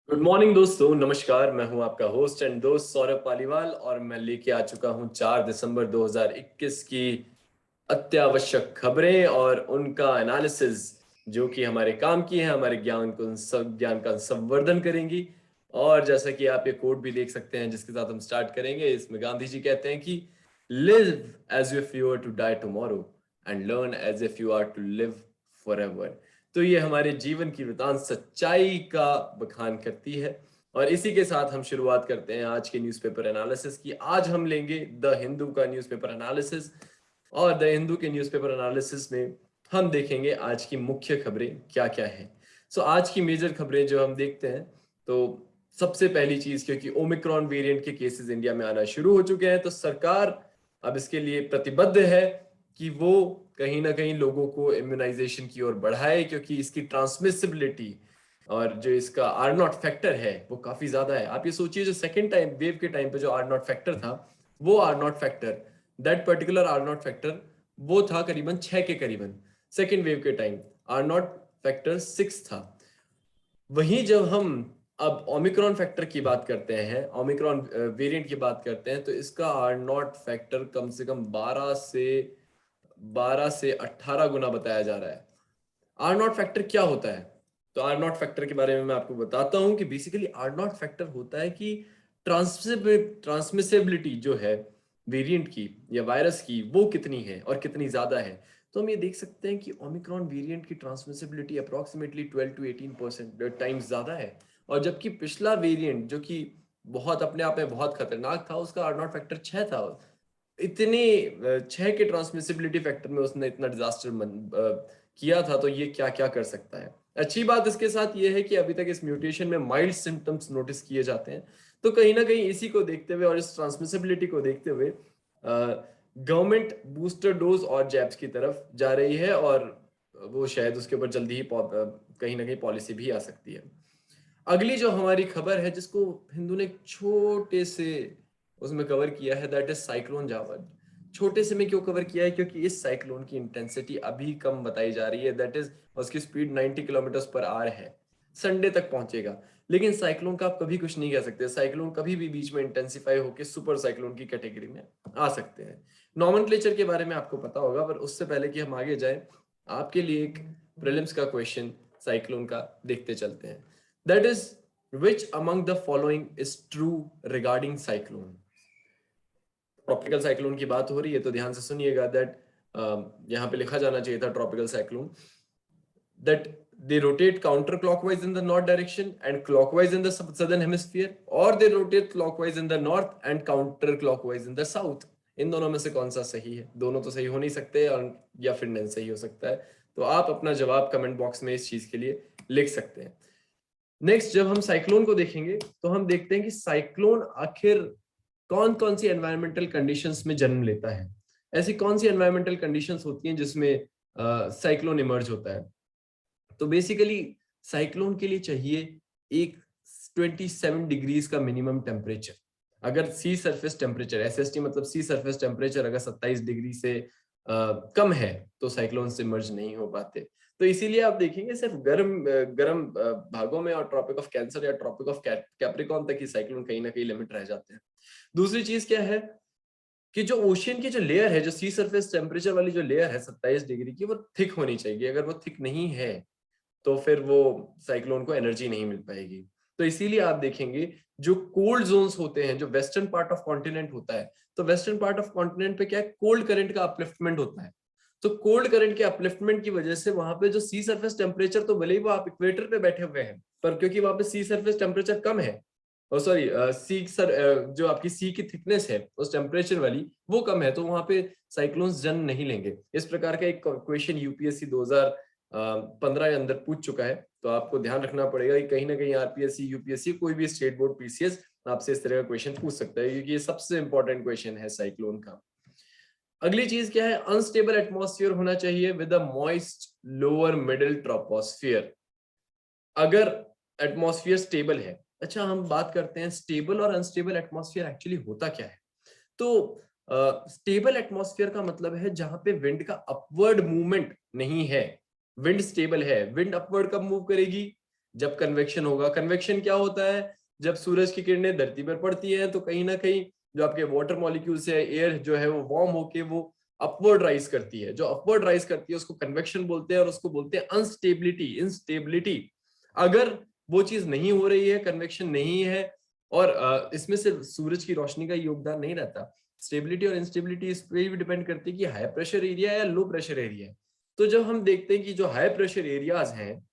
Good morning दोस्तों, नमस्कार। मैं हूं आपका होस्ट एंड दोस्त सौरभ पालीवाल और मैं लेके आ चुका हूं 4 दिसंबर 2021 की अत्यावश्यक खबरें और उनका एनालिसिस जो कि हमारे काम की है, हमारे ज्ञान का संवर्धन करेंगी। और जैसा कि आप ये कोट भी देख सकते हैं जिसके साथ हम स्टार्ट करेंगे, इसमें गांधी जी कहते हैं कि live as if you are to die tomorrow and learn as if you are to live forever. तो ये हमारे जीवन की वृतांत सच्चाई का बखान करती है। और इसी के साथ हम शुरुआत करते हैं आज के न्यूज़पेपर एनालिसिस की। आज हम लेंगे द हिंदू का न्यूज़पेपर एनालिसिस और द हिंदू के न्यूज़पेपर एनालिसिस में हम देखेंगे आज की मुख्य खबरें क्या क्या है। सो आज की मेजर खबरें जो हम देखते हैं, तो सबसे पहली चीज, क्योंकि ओमिक्रॉन वेरिएंट के केसेस इंडिया में आना शुरू हो चुके हैं, तो सरकार अब इसके लिए प्रतिबद्ध है कि वो कहीं ना कहीं लोगों को इम्यूनाइजेशन की ओर बढ़ाए, क्योंकि इसकी ट्रांसमिसिबिलिटी और जो इसका आर नॉट फैक्टर है वो काफी ज्यादा है। आप ये सोचिए, जो सेकेंड टाइम वेव के टाइम पे जो आर नॉट फैक्टर था, वो R naught factor, that particular R naught factor वो था करीबन 6 के करीबन। सेकेंड वेव के टाइम आर नॉट फैक्टर 6 था। वहीं जब हम अब ओमिक्रॉन फैक्टर की बात करते हैं, ओमिक्रॉन वेरिएंट की बात करते हैं, तो इसका आर नॉट फैक्टर कम से कम 12 से 18 गुना बताया जा रहा है। आर नॉट फैक्टर क्या होता है? तो आर नॉट फैक्टर के बारे में मैं आपको बताता हूं कि बेसिकली आर नॉट फैक्टर होता है कि ट्रांसमिसिबिलिटी जो है वेरिएंट की या वायरस की, वो कितनी है और कितनी ज्यादा है। तो हम ये देख सकते हैं कि ओमिक्रॉन वेरिएंट की ट्रांसमिसिबिलिटी अप्रोक्सीमेटली 12 to 18% टाइम्स ज्यादा है। और जबकि पिछला वेरिएंट जो कि बहुत अपने आप में बहुत खतरनाक था, उसका आर नॉट फैक्टर 6 था। इतने 6 के ट्रांसमिसिबिलिटी फैक्टर में उसने इतना डिजास्टर किया था, तो ये क्या क्या कर सकता है। अच्छी बात इसके साथ ये है कि अभी तक इस म्यूटेशन में माइल्ड सिम्टम्स नोटिस किए जाते हैं। तो कहीं ना कहीं इसी को देखते हुए और इस ट्रांसमिसिबिलिटी को देखते हुए गवर्नमेंट बूस्टर डोज और जैब्स की तरफ जा रही है, और वो शायद उसके ऊपर जल्दी ही कहीं ना कहीं पॉलिसी भी आ सकती है। अगली जो हमारी खबर है, जिसको हिंदू ने एक छोटे से उसमें कवर किया है, दैट इज साइक्लोन जावद। छोटे से में क्यों कवर किया है? क्योंकि इस साइक्लोन की इंटेंसिटी अभी कम बताई जा रही है, दैट इज उसकी स्पीड 90 किलोमीटर पर आवर है। संडे तक पहुंचेगा। लेकिन साइक्लोन का आप कभी कुछ नहीं कह सकते। साइक्लोन कभी भी बीच में इंटेंसिफाई होकर सुपर साइक्लोन की कैटेगरी में आ सकते हैं। नॉमेनक्लेचर के बारे में आपको पता होगा, पर उससे पहले कि हम आगे जाएं, आपके लिए एक प्रीलिम्स का क्वेश्चन साइक्लोन का देखते चलते हैं। That is, which among the following is true regarding cyclone? Tropical cyclone की बात हो रही है तो ध्यान से सुनिएगा। दैट यहां पे लिखा जाना चाहिए था tropical cyclone, that they rotate counterclockwise in the north direction and clockwise in the southern hemisphere, or they rotate clockwise in the north and counterclockwise in the south। इन दोनों में से कौन सा सही है? दोनों तो सही हो नहीं सकते, और या फिर नहीं सही हो सकता है। तो आप अपना जवाब कमेंट बॉक्स में इस चीज के लिए लिख सकते हैं। नेक्स्ट, जब हम साइक्लोन को देखेंगे तो हम देखते हैं कि साइक्लोन आखिर कौन कौन सी एनवायरमेंटल कंडीशंस में जन्म लेता है। ऐसी कौन सी एनवायरमेंटल कंडीशंस होती हैं जिसमें साइक्लोन इमर्ज होता है? तो बेसिकली साइक्लोन के लिए चाहिए एक 27 डिग्रीज का मिनिमम टेम्परेचर। अगर सी सरफेस टेम्परेचर, एसएसटी मतलब सी सरफेस टेम्परेचर, अगर 27 डिग्री से कम है तो साइक्लोन से इमर्ज नहीं हो पाते। तो इसीलिए आप देखेंगे सिर्फ गर्म भागों में और ट्रॉपिक ऑफ कैंसर या ट्रॉपिक ऑफ कैप्रिकॉर्न तक ही साइक्लोन कहीं ना कहीं लिमिट रह जाते हैं। दूसरी चीज क्या है कि जो ओशियन की जो लेयर है, जो सी सरफेस टेम्परेचर वाली जो लेयर है 27 डिग्री की, वो थिक होनी चाहिए। अगर वो थिक नहीं है तो फिर वो साइक्लोन को एनर्जी नहीं मिल पाएगी। तो इसीलिए आप देखेंगे जो कोल्ड जोन्स होते हैं, जो वेस्टर्न पार्ट ऑफ कॉन्टिनेंट होता है, तो वेस्टर्न पार्ट ऑफ कॉन्टिनेंट पे क्या है, कोल्ड करंट का अपलिफ्टमेंट होता है। तो कोल्ड करंट के अपलिफ्टमेंट की वजह से वहां पे जो सी सरफेस टेम्परेचर, तो भले ही वो आप इक्वेटर पे बैठे हुए हैं, पर क्योंकि वहां पे सी सरफेस टेम्परेचर कम है, और सॉरी सी सर जो आपकी सी की थिकनेस है उस टेम्परेचर वाली, वो कम है, तो वहां पे साइक्लोन्स जन्म नहीं लेंगे। इस प्रकार का एक क्वेश्चन यूपीएससी 2015 के अंदर पूछ चुका है। तो आपको ध्यान रखना पड़ेगा कि कहीं ना कहीं आरपीएससी, यूपीएससी, कोई भी स्टेट बोर्ड, पीसीएस आपसे इस तरह का क्वेश्चन पूछ सकता है, क्योंकि ये सबसे इंपॉर्टेंट क्वेश्चन है साइक्लोन का। अगली चीज क्या है? अनस्टेबल एटमॉस्फेयर होना चाहिए with a moist lower middle troposphere. अगर एटमॉस्फेयर स्टेबल है, अच्छा हम बात करते हैं स्टेबल और अनस्टेबल एटमॉस्फेयर एक्चुअली होता क्या है। तो स्टेबल एटमॉस्फेयर का मतलब है जहां पे विंड का अपवर्ड मूवमेंट नहीं है। विंड स्टेबल है। विंड अपवर्ड कब मूव करेगी? जब कन्वेक्शन होगा, कन्वेक्शन क्या होता है, जब सूरज की किरणें धरती पर पड़ती है तो कहीं ना कहीं जो आपके वाटर मॉलिक्यूल्स है, एयर जो है वो वार्म होके वो अपवर्ड राइज करती है, जो अपवर्ड राइज करती है उसको कन्वेक्शन बोलते हैं, और उसको बोलते हैं अनस्टेबिलिटी, इंस्टेबिलिटी। अगर वो चीज नहीं हो रही है, कन्वेक्शन नहीं है, और इसमें सिर्फ सूरज की रोशनी का योगदान नहीं रहता, स्टेबिलिटी और इंस्टेबिलिटी इस पे भी डिपेंड करती है कि हाई प्रेशर एरिया है या लो प्रेशर एरिया है। तो जब हम देखते हैं कि जो हाई प्रेशर एरियाज हैं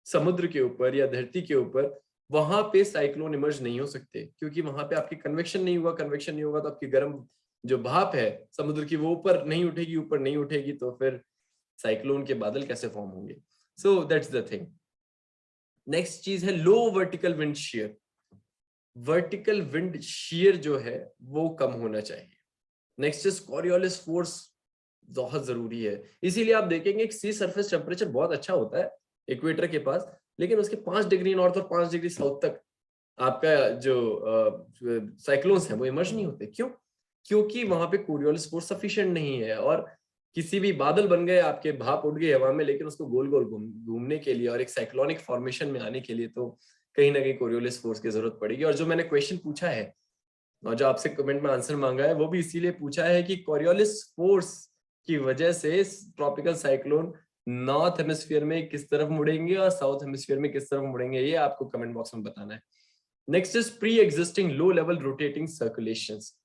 समुद्र के ऊपर या धरती के ऊपर, वहां पे साइक्लोन इमर्ज नहीं हो सकते, क्योंकि वहां पे आपकी कन्वेक्शन नहीं हुआ, कन्वेक्शन नहीं होगा तो आपकी गर्म जो भाप है समुद्र की वो ऊपर नहीं उठेगी, ऊपर नहीं उठेगी, तो फिर साइक्लोन के बादल कैसे फॉर्म होंगे। So that's the thing. Next चीज है low vertical wind shear. Vertical wind shear जो है वो कम होना चाहिए। नेक्स्ट इज कॉरियोलिस फोर्स, बहुत जरूरी है। इसीलिए आप देखेंगे सी सरफेस टेम्परेचर बहुत अच्छा होता है इक्वेटर के पास, लेकिन उसके 5 डिग्री नॉर्थ और 5 डिग्री साउथ तक आपका जो साइक्लोन्स है वो इमर्ज नहीं होते। क्यों? क्योंकि वहां पे कोरियोलिस फोर्स सफिशिएंट नहीं है, और किसी भी बादल बन गए आपके, भाप उड़ गई हवा में, लेकिन उसको गोल गोल घूमने के लिए और एक साइक्लोनिक फॉर्मेशन में आने के लिए तो कहीं ना कहीं कोरियोलिस फोर्स की जरूरत पड़ेगी। और जो मैंने क्वेश्चन पूछा है और जो आपसे कमेंट में आंसर मांगा है वो भी इसीलिए पूछा है कि कोरियोलिस फोर्स की वजह से ट्रॉपिकल साइक्लोन नॉर्थ हेमिस्फीयर में किस तरफ मुड़ेंगे और साउथ हेमिस्फीयर में किस तरफ मुड़ेंगे, ये आपको कमेंट बॉक्स में बताना है। Next is pre existing low level rotating circulations.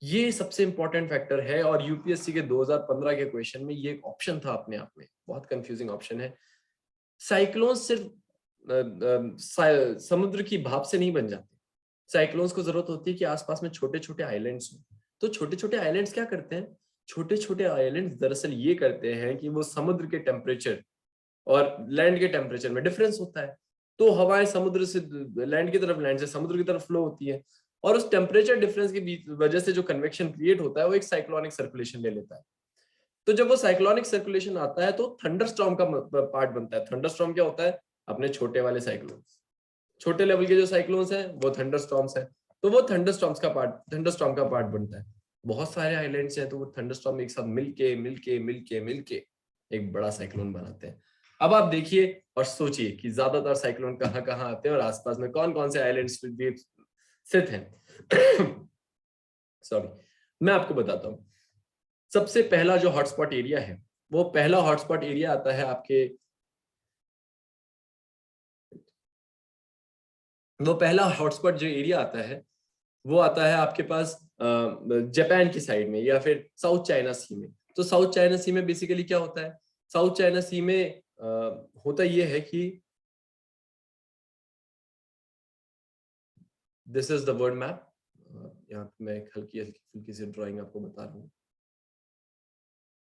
ये सबसे इंपॉर्टेंट फैक्टर है, और यूपीएससी के 2015 के क्वेश्चन में ये एक ऑप्शन था अपने आप में, बहुत कंफ्यूजिंग ऑप्शन है। साइक्लोन सिर्फ समुद्र की भाप से नहीं बन जाते, साइक्लोन्स को जरूरत होती है कि आसपास में छोटे छोटे आइलैंड्स हो। तो छोटे छोटे आइलैंड्स क्या करते हैं, छोटे छोटे आइलैंड्स दरअसल ये करते हैं कि वो समुद्र के टेम्परेचर और लैंड के टेम्परेचर में डिफरेंस होता है, तो हवाएं समुद्र से लैंड की तरफ, लैंड से समुद्र की तरफ फ्लो होती है, और उस टेम्परेचर डिफरेंस की वजह से जो कन्वेक्शन क्रिएट होता है वो एक साइक्लोनिक सर्कुलेशन ले लेता है। तो जब वो साइक्लोनिक सर्कुलेशन आता है तो थंडरस्टॉर्म का पार्ट बनता है। थंडरस्टॉर्म क्या होता है, अपने छोटे वाले साइक्लोन, छोटे लेवल के जो साइक्लोन्स हैं वो थंडरस्टॉर्म्स हैं, तो वो थंडरस्टॉर्म का पार्ट बनता है। बहुत सारे आइलैंड्स हैं तो वो थंडरस्टॉर्म एक साथ मिलके मिलके मिलके मिलके एक बड़ा साइक्लोन बनाते हैं। अब आप देखिए और सोचिए कि ज्यादातर साइक्लोन कहाँ कहाँ आते हैं और आसपास में कौन कौन से आइलैंड्स स्थित हैं। सॉरी, मैं आपको बताता हूँ। सबसे पहला जो हॉटस्पॉट एरिया है, वो पहला हॉटस्पॉट एरिया आता है आपके, वो पहला हॉटस्पॉट जो एरिया आता है वो आता है आपके पास जापान की साइड में या फिर साउथ चाइना सी में। तो साउथ चाइना सी में बेसिकली क्या होता है, साउथ चाइना सी में होता ये है कि this is the world map. यहाँ पे मैं एक हल्की हल्की फुल्की सी ड्राइंग आपको बता रहा हूँ,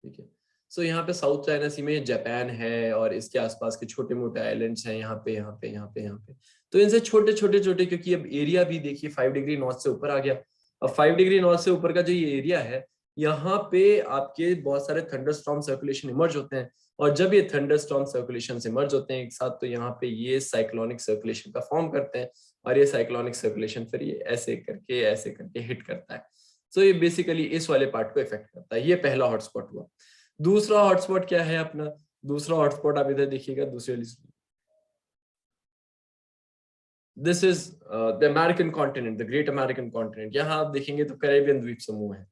ठीक है। सो यहाँ पे साउथ चाइना सी में जापान है और इसके आसपास के छोटे मोटे आइलैंड्स हैं, यहाँ पे यहाँ पे यहाँ पे यहाँ पे। तो इनसे छोटे छोटे छोटे, क्योंकि अब एरिया भी देखिए 5 डिग्री नॉर्थ से ऊपर आ गया। अब 5 डिग्री नॉर्थ से ऊपर का जो ये एरिया है, यहाँ पे आपके बहुत सारे थंडरस्टॉर्म सर्कुलेशन इमर्ज होते हैं, और जब ये थंडरस्टॉर्म सर्कुलेशन इमर्ज होते हैं एक साथ, तो यहाँ पे ये साइक्लोनिक सर्कुलेशन का फॉर्म करते हैं, और ये साइक्लोनिक सर्कुलेशन फिर ये ऐसे करके हिट करता है। सो ये बेसिकली इस वाले पार्ट को इफेक्ट करता है। ये पहला हॉटस्पॉट हुआ। दूसरा हॉटस्पॉट क्या है अपना, दूसरा हॉटस्पॉट आप इधर देखिएगा दूसरी list, this is the American continent, the great American continent. यहाँ आप देखेंगे तो कैरेबियन द्वीप समूह है,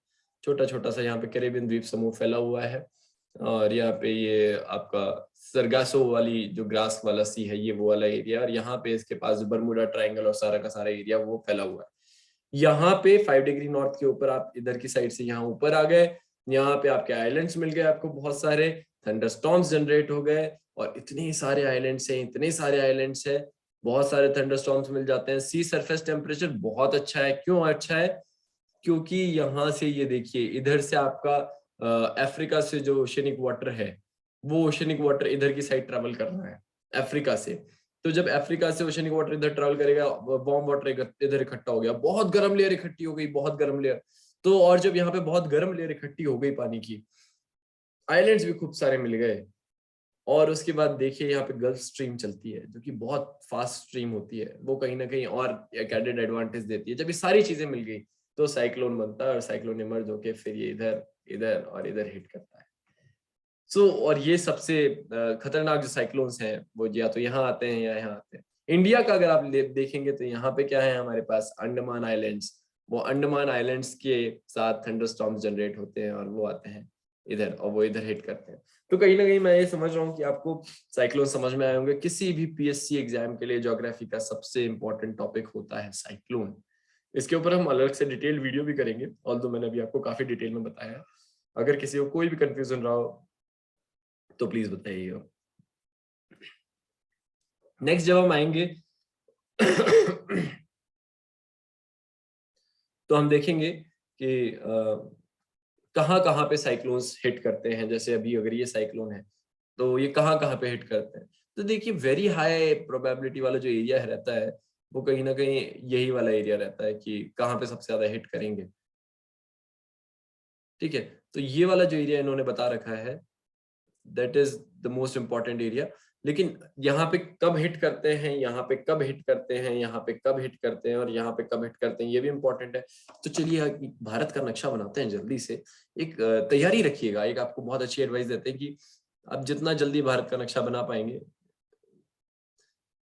छोटा छोटा सा यहाँ पे कैरेबियन द्वीप समूह फैला हुआ है, और यहाँ पे ये आपका सरगासो वाली जो ग्रास वाला सी है ये वो वाला एरिया, और यहाँ पे इसके पास बरमूडा ट्रायंगल और सारा का सारा एरिया वो फैला हुआ है। यहाँ पे 5 डिग्री नॉर्थ के ऊपर आप इधर की साइड से यहाँ ऊपर आ गए, यहाँ पे आपके आइलैंड्स मिल गए आपको बहुत सारे, थंडरस्टॉर्म्स जनरेट हो गए, और इतने सारे आइलैंड्स हैं, इतने सारे आइलैंड्स हैं, बहुत सारे थंडरस्टॉर्म्स मिल जाते हैं। सी सरफेस टेम्परेचर बहुत अच्छा है। क्यों अच्छा है? क्योंकि यहाँ से ये देखिए इधर से आपका अफ्रीका से जो ओशनिक वाटर है, वो ओशनिक वाटर इधर की साइड ट्रेवल कर रहा है अफ्रीका से। तो जब अफ्रीका से ओशनिक वाटर इधर ट्रेवल करेगा, वार्म वाटर इधर इकट्ठा हो गया, बहुत गर्म लेयर इकट्ठी हो गई, बहुत गर्म लेयर। तो और जब यहाँ पे बहुत गर्म लेयर इकट्ठी हो गई पानी की, आइलैंड्स भी खूब सारे मिल गए, और उसके बाद देखिए यहाँ पे गल्फ स्ट्रीम चलती है जो कि बहुत फास्ट स्ट्रीम होती है, वो कहीं ना कहीं और एक एडेड एडवांटेज देती है। जब ये सारी चीजें मिल गई तो साइक्लोन बनता है, और साइक्लोन इमर्ज होके फिर ये इधर इधर और इधर हिट करता है। और ये सबसे खतरनाक जो साइक्लोन्स हैं वो या तो यहाँ आते हैं या यहाँ आते हैं। इंडिया का अगर आप देखेंगे तो यहाँ पे क्या है हमारे पास अंडमान आइलैंड्स, वो अंडमान आइलैंड्स के साथ थंडरस्टॉर्म्स जनरेट होते हैं और वो आते हैं इधर और वो इधर हिट करते हैं। तो कहीं ना कहीं मैं ये समझ रहा हूँ कि आपको साइक्लोन समझ में आए होंगे। किसी भी पीएससी एग्जाम के लिए ज्योग्राफी का सबसे इंपॉर्टेंट टॉपिक होता है साइक्लोन। इसके ऊपर हम अलग से डिटेल वीडियो भी करेंगे, ऑल्दो मैंने अभी आपको काफी डिटेल में बताया है। अगर किसी को कोई भी कंफ्यूजन रहा हो तो प्लीज बताइएगा। नेक्स्ट जब हम आएंगे तो हम देखेंगे कि कहाँ पे साइक्लोन्स हिट करते हैं। जैसे अभी अगर ये साइक्लोन है तो ये कहाँ पे हिट करते हैं, तो देखिए वेरी हाई प्रोबेबिलिटी वाला जो एरिया रहता है वो कहीं ना कहीं यही वाला एरिया रहता है कि कहाँ पे सबसे ज्यादा हिट करेंगे। ठीक है, तो ये वाला जो एरिया इन्होंने बता रखा है that is the most important area. लेकिन यहाँ पे कब हिट करते हैं, यहाँ पे कब हिट करते हैं, यहाँ पे कब हिट करते हैं और यहाँ पे कब हिट करते हैं, ये भी इंपॉर्टेंट है। तो चलिए भारत का नक्शा बनाते हैं जल्दी से। एक तैयारी रखिएगा, एक आपको बहुत अच्छी एडवाइस देते हैं कि आप जितना जल्दी भारत का नक्शा बना पाएंगे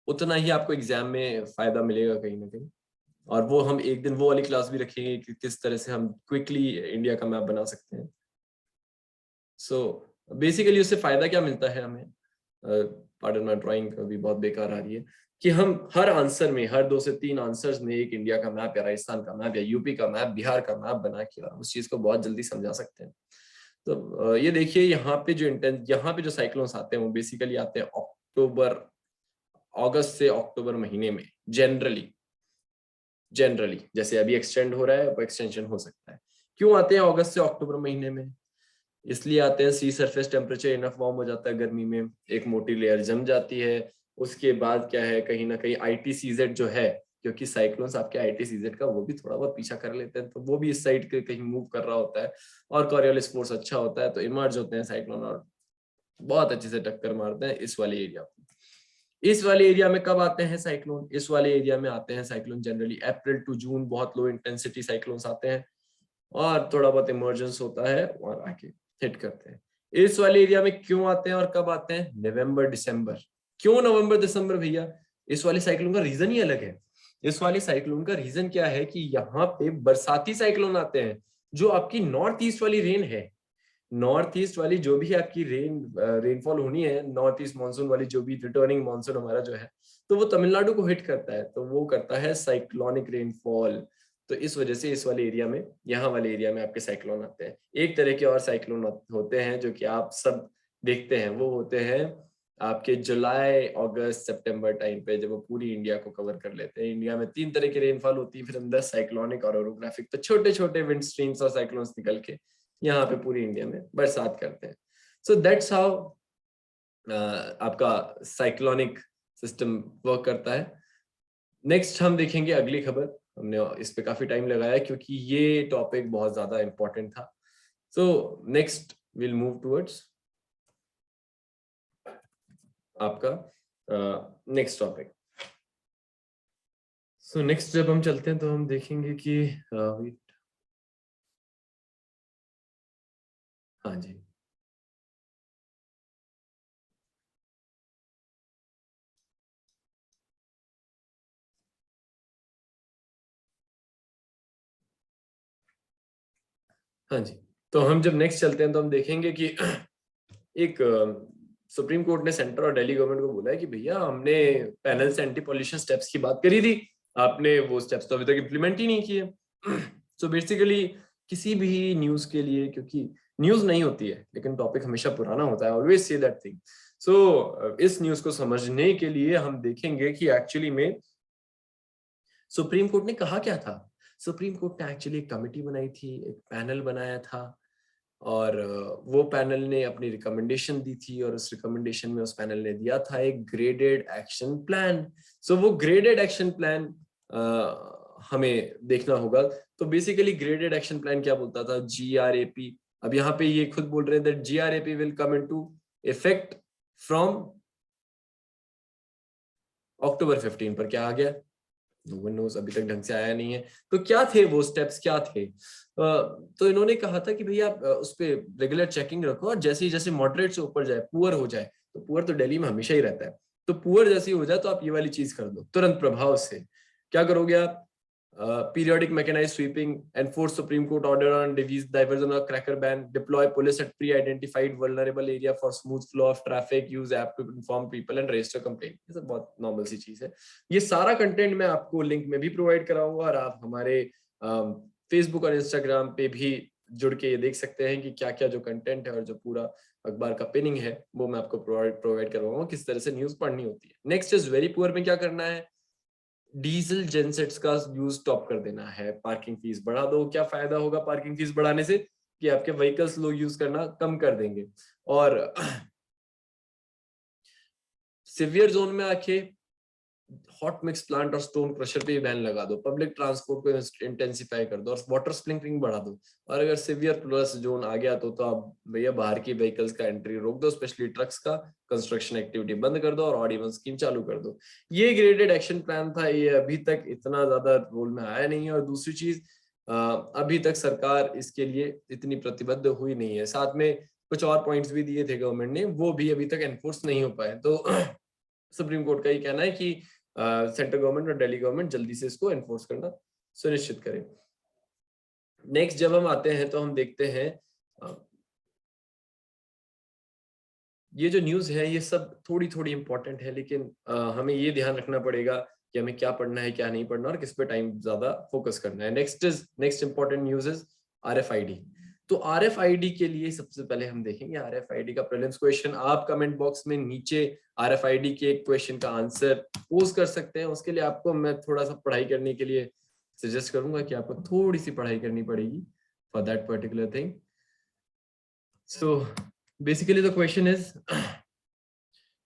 उतना ही आपको एग्जाम में फायदा मिलेगा कहीं ना कहीं। और वो हम एक दिन वो वाली क्लास भी रखेंगे कि किस तरह से हम क्विकली इंडिया का मैप बना सकते हैं। सो बेसिकली उससे फायदा क्या मिलता है हमें, पार्डन माय ड्राइंग अभी बहुत बेकार आ रही है, कि हम हर आंसर में, हर 2 से 3 आंसर्स में एक इंडिया का मैप या राजस्थान का मैप या यूपी का मैप, बिहार का मैप बना के उस चीज को बहुत जल्दी समझा सकते हैं। तो ये देखिए यहाँ पे जो साइक्लोन्स आते हैं वो बेसिकली आते हैं अगस्त से अक्टूबर महीने में जनरली। जैसे अभी एक्सटेंड हो रहा है वो एक्सटेंशन हो सकता है। क्यों आते हैं अगस्त से अक्टूबर महीने में? इसलिए आते हैं सी सरफेस टेम्परेचर इनफ वार्म हो जाता है गर्मी में, एक मोटी लेयर जम जाती है। उसके बाद क्या है, कहीं ना कहीं आईटीसीजेड जो है, क्योंकि साइक्लोन्स आपके आईटीसीजेड का वो भी थोड़ा बहुत पीछा कर लेते हैं, तो वो भी इस साइड के कहीं मूव कर रहा होता है और कॉरियोलिस फोर्स अच्छा होता है तो इमर्ज होते हैं साइक्लोन और बहुत अच्छे से टक्कर मारते हैं इस वाले एरिया को। इस वाले एरिया में कब आते हैं साइक्लोन? इस वाले एरिया में आते हैं cyclone generally April to June. बहुत लो इंटेंसिटी साइक्लोन्स आते हैं और थोड़ा बहुत इमर्जेंस होता है और आके हिट करते हैं। इस वाले एरिया में क्यों आते हैं और कब आते हैं? नवंबर दिसंबर। क्यों नवंबर दिसंबर भैया? इस वाले साइक्लोन का रीजन ही अलग है। इस वाले साइक्लोन का रीजन क्या है कि यहाँ पे बरसाती साइक्लोन आते हैं। जो आपकी नॉर्थ ईस्ट वाली रेन है, नॉर्थ ईस्ट वाली जो भी आपकी रेनफॉल होनी है, नॉर्थ ईस्ट मानसून वाली जो भी रिटर्निंग मानसून हमारा जो है, तो वो तमिलनाडु को हिट करता है, तो वो करता है साइक्लोनिक रेनफॉल। तो इस वजह से इस वाले एरिया में, यहाँ वाले एरिया में आपके साइक्लोन आते हैं। एक तरह के और साइक्लोन होते हैं जो कि आप सब देखते हैं, वो होते हैं आपके जुलाई अगस्त सितंबर टाइम पे, जब वो पूरी इंडिया को कवर कर लेते हैं। इंडिया में 3 तरह की रेनफॉल होती है, फिर अंदर साइक्लोनिक और ओरोग्राफिक, तो छोटे छोटे विंड स्ट्रीम्स और साइक्लोन्स निकल के यहाँ पे पूरी इंडिया में बरसात करते हैं। सो दैट्स हाउ आपका साइक्लोनिक सिस्टम वर्क करता है। नेक्स्ट हम देखेंगे अगली खबर। हमने इस पे काफी टाइम लगाया क्योंकि ये टॉपिक बहुत ज्यादा इंपॉर्टेंट था। So next will move towards आपका नेक्स्ट टॉपिक। सो नेक्स्ट जब हम चलते हैं तो हम देखेंगे कि हाँ जी, हाँ जी, तो हम जब नेक्स्ट चलते हैं तो हम देखेंगे कि एक सुप्रीम कोर्ट ने सेंटर और दिल्ली गवर्नमेंट को बोला है कि भैया हमने पैनल से एंटी पॉल्यूशन स्टेप्स की बात करी थी, आपने वो स्टेप्स तो अभी तक इम्प्लीमेंट ही नहीं किए। सो बेसिकली किसी भी न्यूज के लिए, क्योंकि न्यूज नहीं होती है लेकिन टॉपिक हमेशा पुराना होता है, ऑलवेज से दैट थिंग। सो इस न्यूज को समझने के लिए हम देखेंगे कि एक्चुअली में सुप्रीम कोर्ट ने कहा क्या था। सुप्रीम कोर्ट ने एक्चुअली एक कमेटी बनाई थी, एक पैनल बनाया था और वो पैनल ने अपनी रिकमेंडेशन दी थी और उस रिकमेंडेशन में उस पैनल ने दिया था एक ग्रेडेड एक्शन प्लान। सो वो ग्रेडेड एक्शन प्लान हमें देखना होगा। तो बेसिकली ग्रेडेड एक्शन प्लान क्या बोलता था? GRAP। अब यहाँ पे ये खुद बोल रहे हैं that GRAP will come into effect from October 15 पर। क्या आ गया? नो वन नोज, अभी तक ढंग से आया नहीं है। तो क्या थे वो स्टेप्स, क्या थे? तो इन्होंने कहा था कि भैया आप उस पे रेगुलर चेकिंग रखो, और जैसे ही जैसे मॉडरेट से ऊपर जाए, पुअर हो जाए, तो पुअर तो दिल्ली में हमेशा ही रहता है, तो पुअर जैसे ही हो जाए तो आप ये वाली चीज कर दो तुरंत प्रभाव से। क्या करोगे आप? periodic mechanized sweeping, enforce Supreme Court order on diversion or cracker ban, deploy police at pre-identified vulnerable area for smooth flow of traffic, use app to inform people and register complaint। ये सब बहुत normal सी चीज है। ये सारा content मैं आपको link में भी प्रोवाइड कराऊंगा, और आप हमारे फेसबुक और इंस्टाग्राम पे भी जुड़ के ये देख सकते हैं कि क्या क्या जो कंटेंट है और जो पूरा अखबार का पिनिंग है वो मैं आपको प्रोवाइड करवाऊंगा, किस तरह से न्यूज पढ़नी होती है। नेक्स्ट इज वेरी पुअर में क्या करना है? डीजल जेनसेट्स का यूज स्टॉप कर देना है, पार्किंग फीस बढ़ा दो। क्या फायदा होगा पार्किंग फीस बढ़ाने से? कि आपके व्हीकल्स लोग यूज करना कम कर देंगे। और सिवियर जोन में आके हॉट मिक्स प्लांट और स्टोन क्रशर पे बैन लगा दो, पब्लिक ट्रांसपोर्ट को इंटेंसिफाई कर दो, और वाटर स्प्रिंकलिंग बढ़ा दो। और अगर सिवियर प्लस जोन आ गया तो आप भैया बाहर की व्हीकल्स का एंट्री रोक दो, स्पेशली ट्रक्स का, कंस्ट्रक्शन एक्टिविटी बंद कर दो, और ऑड इवन स्कीम चालू कर दो। ये ग्रेडेड एक्शन प्लान था, ये अभी तक इतना ज्यादा रोल में आया नहीं है। और दूसरी चीज, अभी तक सरकार इसके लिए इतनी प्रतिबद्ध हुई नहीं है। साथ में कुछ और पॉइंट्स भी दिए थे गवर्नमेंट ने, वो भी अभी तक एनफोर्स नहीं हो पाए। तो सुप्रीम कोर्ट का ये कहना है कि सेंट्रल गवर्नमेंट और दिल्ली गवर्नमेंट जल्दी से इसको एनफोर्स करना सुनिश्चित करें। नेक्स्ट जब हम आते हैं तो हम देखते हैं ये जो न्यूज है ये सब थोड़ी थोड़ी इंपॉर्टेंट है, लेकिन हमें ये ध्यान रखना पड़ेगा कि हमें क्या पढ़ना है क्या नहीं पढ़ना और किस पे टाइम ज्यादा फोकस करना है। Next important news is RFID। तो RFID के लिए सबसे पहले हम देखेंगे RFID का प्रीलिम्स क्वेश्चन। आप कमेंट बॉक्स में नीचे RFID के एक क्वेश्चन का आंसर पोस्ट कर सकते हैं। उसके लिए आपको मैं थोड़ा सा पढ़ाई करने के लिए सजेस्ट करूंगा कि आपको थोड़ी सी पढ़ाई करनी पड़ेगी for that particular thing. So basically the question is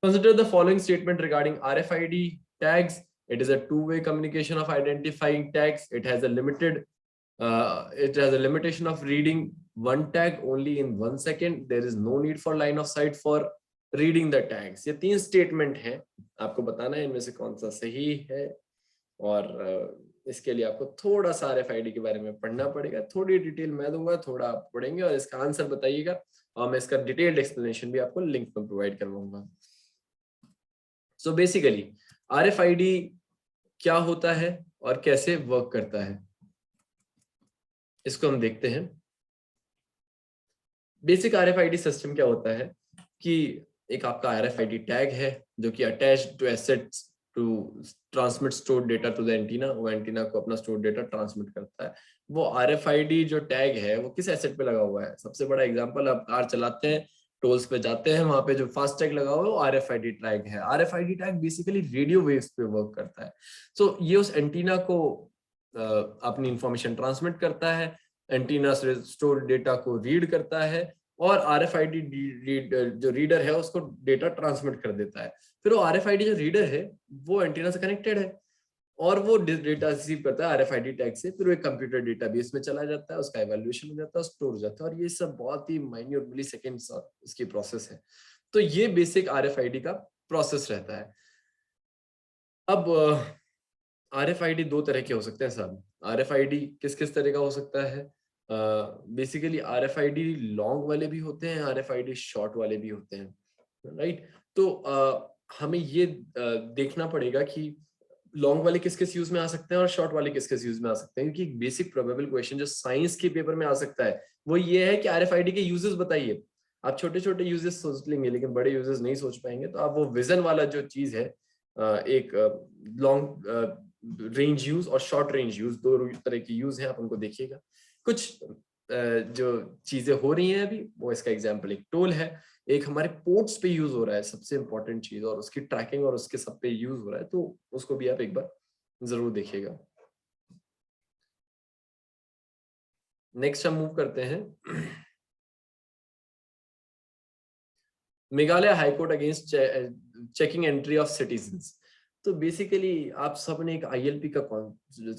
consider the following statement regarding RFID tags. It is a two-way communication of identifying tags. It has a limitation of reading one tag only in 1 second. There is no need for line of sight for reading the tags. ये 3 statement हैं, आपको बताना है इनमें से कौन सा सही है। और इसके लिए आपको थोड़ा सा RFID के बारे में पढ़ना पड़ेगा। थोड़ी डिटेल मैं दूंगा, थोड़ा आप पढ़ेंगे और इसका आंसर बताइएगा, और मैं इसका डिटेल्ड एक्सप्लेनेशन भी आपको लिंक में प्रोवाइड करवाऊंगा। सो बेसिकली RFID क्या होता है और कैसे वर्क करता है, इसको हम देखते हैं। बेसिक RFID सिस्टम क्या होता है कि एक आपका RFID टैग है जो कि attached to assets to transmit store data to the antenna. वो एंटीना को अपना स्टोर डेटा ट्रांसमिट करता है। वो RFID जो टैग है वो किस एसेट पे लगा हुआ है? सबसे बड़ा एग्जांपल, आप कार चलाते हैं, टोल्स पे जाते हैं, वहां पे जो फास्ट टैग लगा हुआ है वो RFID टैग है। RFID tag basically radio waves पे वर्क करता है। सो ये उस एंटीना को अपनी इंफॉर्मेशन ट्रांसमिट करता है, एंटीना से स्टोर डेटा को रीड करता है, और RFID जो रीडर है उसको डेटा ट्रांसमिट कर देता है। फिर वो RFID जो रीडर है वो एंटीना से कनेक्टेड है, और वो डेटा रिसीव करता है RFID टैग से, फिर वो एक कंप्यूटर डेटाबेस में चला जाता है, उसका इवैल्यूएशन हो जाता है, स्टोर हो जाता है। और ये सब बहुत ही माइन्यूट मिलीसेकंड्स इसकी प्रोसेस है। तो ये बेसिक RFID का प्रोसेस रहता है। अब RFID 2 तरह के हो सकते हैं साहब। RFID किस किस तरह का हो सकता है? बेसिकली RFID लॉन्ग वाले भी होते हैं, RFID शॉर्ट वाले भी होते हैं, राइट? तो हमें ये देखना पड़ेगा कि लॉन्ग वाले किस किस यूज में आ सकते हैं और शॉर्ट वाले किस किस यूज में आ सकते हैं, क्योंकि बेसिक प्रोबेबल क्वेश्चन जो साइंस के पेपर में आ सकता है वो ये है कि RFID के यूजेस बताइए। आप छोटे छोटे यूजेस सोच लेंगे लेकिन बड़े यूजेस नहीं सोच पाएंगे। तो आप वो विजन वाला जो चीज है, एक लॉन्ग रेंज यूज और शॉर्ट रेंज यूज, 2 तरह की यूज है, आप उनको देखिएगा। कुछ जो चीजें हो रही हैं अभी, वो इसका एग्जांपल एक टोल है, एक हमारे पोर्ट्स पे यूज हो रहा है, सबसे इंपॉर्टेंट चीज, और उसकी ट्रैकिंग और उसके सब पे यूज हो रहा है, तो उसको भी आप एक बार जरूर देखिएगा। नेक्स्ट हम मूव करते हैं Meghalaya high court against checking entry of citizens. तो बेसिकली आप सबने एक ILP का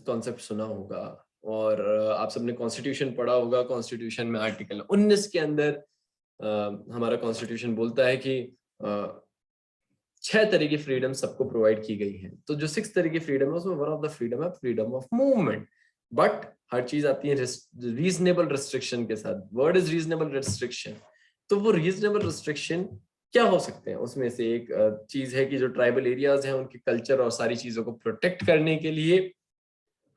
कॉन्सेप्ट सुना होगा, और आप सबने कॉन्स्टिट्यूशन पढ़ा होगा। कॉन्स्टिट्यूशन में आर्टिकल 19 के अंदर हमारा कॉन्स्टिट्यूशन बोलता है कि 6 तरह की फ्रीडम सबको प्रोवाइड की गई है। तो जो 6 तरह की फ्रीडम है उसमें वन ऑफ द फ्रीडम है फ्रीडम ऑफ मूवमेंट। बट हर चीज आती है रीजनेबल रिस्ट्रिक्शन के साथ। Word is reasonable restriction. तो वो रीजनेबल रिस्ट्रिक्शन क्या हो सकते हैं? उसमें से एक चीज है कि जो ट्राइबल एरियाज हैं उनके कल्चर और सारी चीजों को प्रोटेक्ट करने के लिए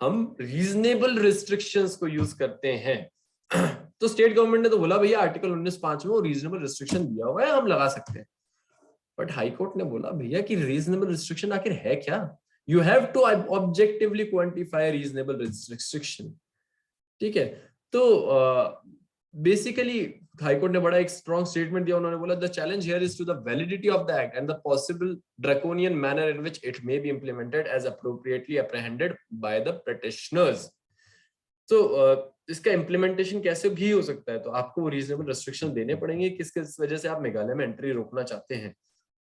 हम रीजनेबल रिस्ट्रिक्शंस को यूज करते हैं। तो स्टेट गवर्नमेंट ने तो बोला भैया आर्टिकल 19(5) में वो रीजनेबल रिस्ट्रिक्शन दिया हुआ है, हम लगा सकते हैं। बट हाई कोर्ट ने बोला भैया कि रीजनेबल रिस्ट्रिक्शन आखिर है क्या? You have to objectively quantify reasonable restriction. ठीक है। तो बेसिकली हाईकोर्ट ने बड़ा एक स्ट्रॉन्ग स्टेटमेंट दिया। उन्होंने बोला the challenge here is to the validity of the act and the possible draconian manner in which it may be implemented as appropriately apprehended by the petitioners. तो इसका implementation कैसे भी हो सकता है, तो आपको रीजनेबल रेस्ट्रिक्शन देने पड़ेंगे किस किस वजह से आप मेघालय में एंट्री रोकना चाहते हैं।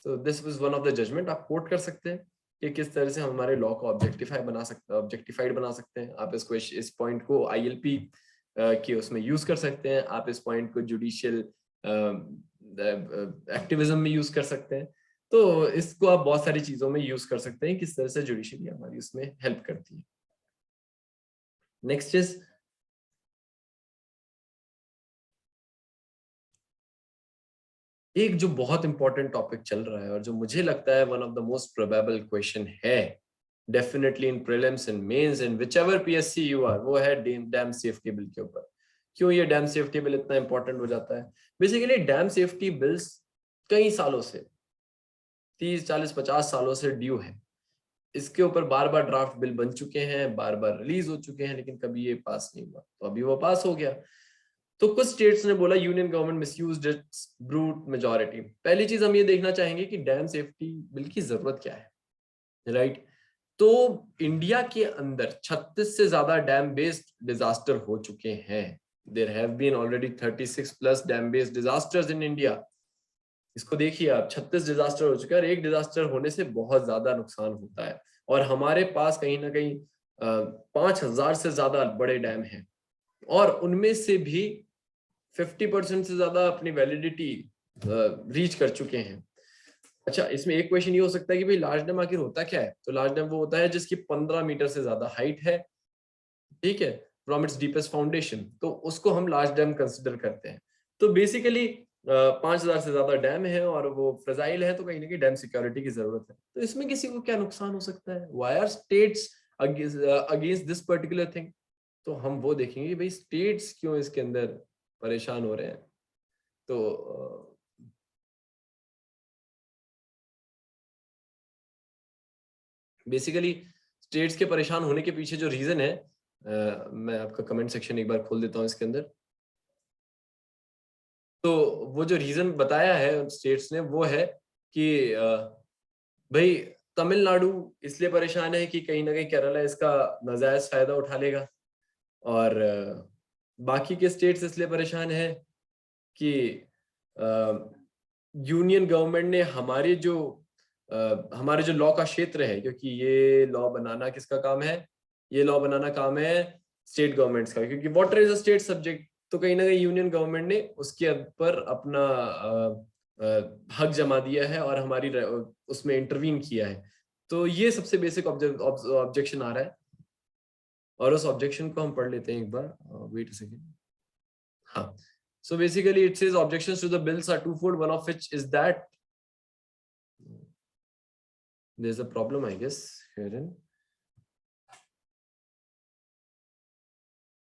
तो this was one of the judgement. आप कोट कर सकते हैं कि किस तरह से हम हमारे लॉ को ऑब्जेक्टिफाइड बना सकते हैं। आप इसको इस पॉइंट को ILP कि उसमें यूज कर सकते हैं। आप इस पॉइंट को जुडिशियल एक्टिविज्म में यूज कर सकते हैं। तो इसको आप बहुत सारी चीजों में यूज कर सकते हैं, किस तरह से जुडिशरी हमारी उसमें हेल्प करती है। नेक्स्ट इज एक जो बहुत इंपॉर्टेंट टॉपिक चल रहा है और जो मुझे लगता है one of the most probable question है definitely in prelims and mains and whichever PSC you are, वो है डैम सेफ्टी बिल के ऊपर। क्यों ये डैम सेफ्टी बिल इतना इंपॉर्टेंट हो जाता है? बेसिकली डैम सेफ्टी बिल्स कई सालों से 30 40 50 सालों से ड्यू है। इसके ऊपर बार बार ड्राफ्ट बिल बन चुके हैं, बार बार रिलीज हो चुके हैं, लेकिन कभी ये पास नहीं हुआ। तो अभी वो पास हो गया। तो कुछ स्टेट्स ने बोला union government misused it's brute majority. पहली चीज हम ये देखना चाहेंगे कि डैम सेफ्टी बिल की जरूरत क्या है, राइट? तो इंडिया के अंदर 36 से ज्यादा डैम बेस्ड डिजास्टर हो चुके हैं। There have been already 36 plus dam based disasters in India. इसको देखिए आप, 36 डिजास्टर हो चुके हैं और एक डिजास्टर होने से बहुत ज्यादा नुकसान होता है। और हमारे पास कहीं ना कहीं 5000 से ज्यादा बड़े डैम हैं और उनमें से भी 50% से ज्यादा अपनी वैलिडिटी रीच कर चुके हैं। अच्छा, इसमें एक क्वेश्चन ये हो सकता है कि भाई लार्ज डैम आखिर होता क्या है? तो लार्ज डैम वो होता है जिसकी 15 मीटर से ज्यादा हाइट है, ठीक है, फ्रॉम इट्स डीपेस्ट फाउंडेशन, तो उसको हम लार्ज डैम कंसिडर करते हैं। तो बेसिकली 5000 से ज्यादा डैम है और वो फ्रेजाइल है, तो कहीं ना कहीं डैम सिक्योरिटी की जरूरत है। तो इसमें किसी को क्या नुकसान हो सकता है? Why are states against this particular thing? तो हम वो देखेंगे भाई स्टेट्स क्यों इसके अंदर परेशान हो रहे हैं। तो बेसिकली स्टेट्स के परेशान होने के पीछे जो रीजन है, मैं आपका कमेंट सेक्शन एक बार खोल देता हूं इसके अंदर। तो वो जो रीजन बताया है स्टेट्स ने वो है कि भाई तमिलनाडु इसलिए परेशान है कि कहीं ना कहीं केरला इसका नाजायज फायदा उठा लेगा, और बाकी के स्टेट्स इसलिए परेशान है कि यूनियन गवर्नमेंट ने हमारे जो लॉ का क्षेत्र है, क्योंकि ये लॉ बनाना किसका काम है? ये लॉ बनाना काम है स्टेट गवर्नमेंट्स का, क्योंकि water is a state subject. तो कहीं ना कहीं यूनियन गवर्नमेंट ने उसके ऊपर अपना हक जमा दिया है और हमारी उसमें इंटरवीन किया है। तो ये सबसे बेसिक ऑब्जेक्शन आ रहा है और उस ऑब्जेक्शन को हम पढ़ लेते हैं एक बार। Wait a second. हाँ, so basically it says objections to the bills are twofold, one of which is that there's a problem I guess herein.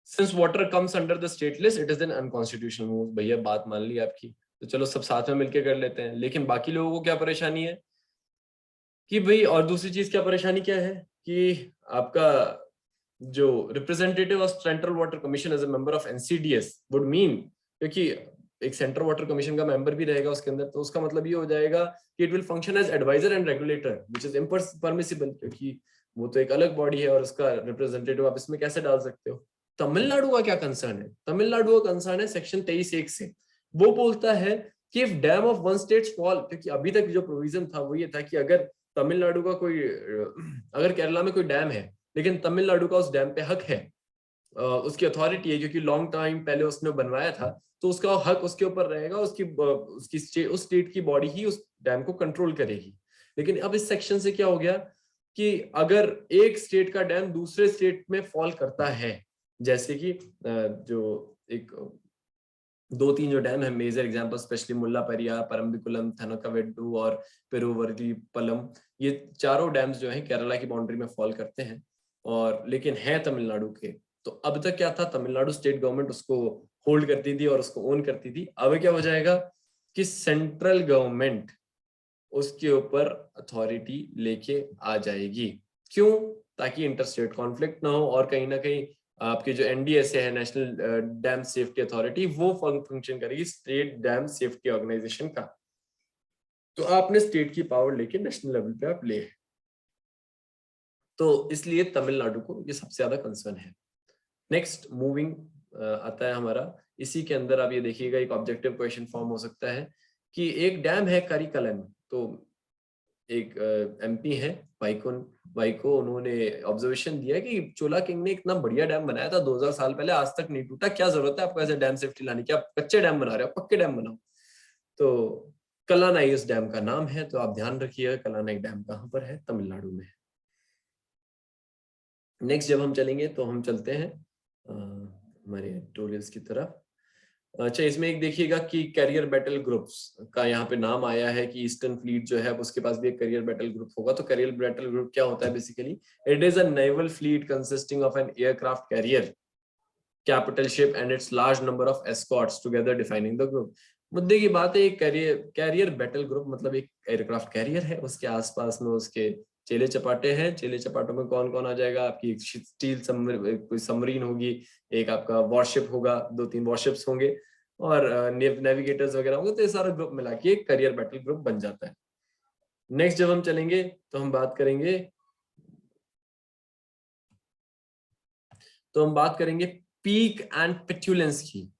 Since water comes under the state list, it is an unconstitutional move. भैया बात मान ली आपकी, तो चलो सब साथ में मिलके कर लेते हैं। लेकिन बाकी लोगों को क्या परेशानी है कि भाई, और दूसरी चीज क्या परेशानी क्या है कि आपका जो representative of central water commission as a member of NCDS would mean, क्योंकि एक सेंट्रल वाटर कमीशन का मेंबर भी रहेगा उसके अंदर, तो उसका मतलब ये हो जाएगा कि it will function as adviser and regulator which is impermissible, क्योंकि वो तो एक अलग बॉडी है और उसका रिप्रेजेंटेटिव आप इसमें कैसे डाल सकते हो? तमिलनाडु का क्या कंसर्न है? तमिलनाडु का कंसर्न है सेक्शन 23(1) से। वो बोलता है कि if dam of one state fall, क्योंकि अभी तक जो प्रोविजन था वो ये था कि अगर तमिलनाडु का कोई, अगर केरला में कोई डैम है लेकिन तमिलनाडु का उस डैम पे हक है, उसकी अथॉरिटी है, क्योंकि लॉन्ग टाइम पहले उसने बनवाया था, तो उसका हक उसके ऊपर रहेगा। उस स्टेट की बॉडी ही उस डैम को कंट्रोल करेगी। लेकिन अब इस सेक्शन से क्या हो गया कि अगर एक स्टेट का डैम दूसरे स्टेट में फॉल करता है, जैसे कि जो एक 2-3 जो डैम है मेजर एग्जांपल, स्पेशली मुल्ला पेरियार, परम्बिकुलम, थनकावेड्डू और पेरुवरलीपलम, ये चारों डैम्स जो हैं केरला की बाउंड्री में फॉल करते हैं और लेकिन है तमिलनाडु के। तो अब तक क्या था, तमिलनाडु स्टेट गवर्नमेंट उसको होल्ड करती थी और उसको ओन करती थी। अब क्या हो जाएगा कि सेंट्रल गवर्नमेंट उसके ऊपर अथॉरिटी लेके आ जाएगी। क्यों? ताकि इंटरस्टेट कॉन्फ्लिक्ट ना हो और कहीं ना कहीं आपके जो एनडीएसए है, नेशनल डैम सेफ्टी अथॉरिटी, वो फंक्शन करेगी स्टेट डैम सेफ्टी ऑर्गेनाइजेशन का। तो आपने स्टेट की पावर लेके नेशनल लेवल पे आप ले, तो इसलिए तमिलनाडु को ये सबसे ज्यादा कंसर्न है। नेक्स्ट मूविंग आता है हमारा, इसी के अंदर आप ये देखिएगा एक ऑब्जेक्टिव क्वेश्चन फॉर्म हो सकता है कि एक डैम है करिकलम, तो एक एमपी है वाइको, उन्होंने ऑब्जर्वेशन दिया कि चोला किंग ने इतना बढ़िया डैम बनाया था 2000 साल पहले, आज तक नहीं टूटा, क्या जरूरत है आपको ऐसे डैम सेफ्टी लाने की, आप कच्चे डैम बना रहे हो, पक्के डैम बनाओ। तो कलानाई उस डैम का नाम है, तो आप ध्यान रखिएगा कलानाई डैम कहाँ पर है, तमिलनाडु में। नेक्स्ट जब हम चलेंगे तो हम चलते हैं हमारे ट्यूटोरियल्स की तरफ। अच्छा, इसमें एक देखिएगा कि कैरियर बैटल ग्रुप्स का यहाँ पे नाम आया है कि ईस्टर्न फ्लीट जो है उसके पास भी एक कैरियर बैटल ग्रुप होगा। तो कैरियर बैटल ग्रुप क्या होता है basically, it is a naval fleet consisting of an aircraft carrier capital ship and it's large number of Escorts together defining the group. मुद्दे की बात है, एक कैरियर बैटल ग्रुप मतलब एक एयरक्राफ्ट कैरियर है, उसके आसपास में उसके चेले चपाटे हैं। चेले चपाटों में कौन कौन आ जाएगा, आपकी एक स्टील कोई सबमरीन होगी, एक आपका वॉरशिप होगा, 2-3 वॉरशिप्स होंगे और नेविगेटर्स वगैरह होंगे। तो ये सारा ग्रुप मिला के एक कैरियर बैटल ग्रुप बन जाता है। नेक्स्ट जब हम चलेंगे तो हम बात करेंगे पीक एंड पेट्यूलेंस की।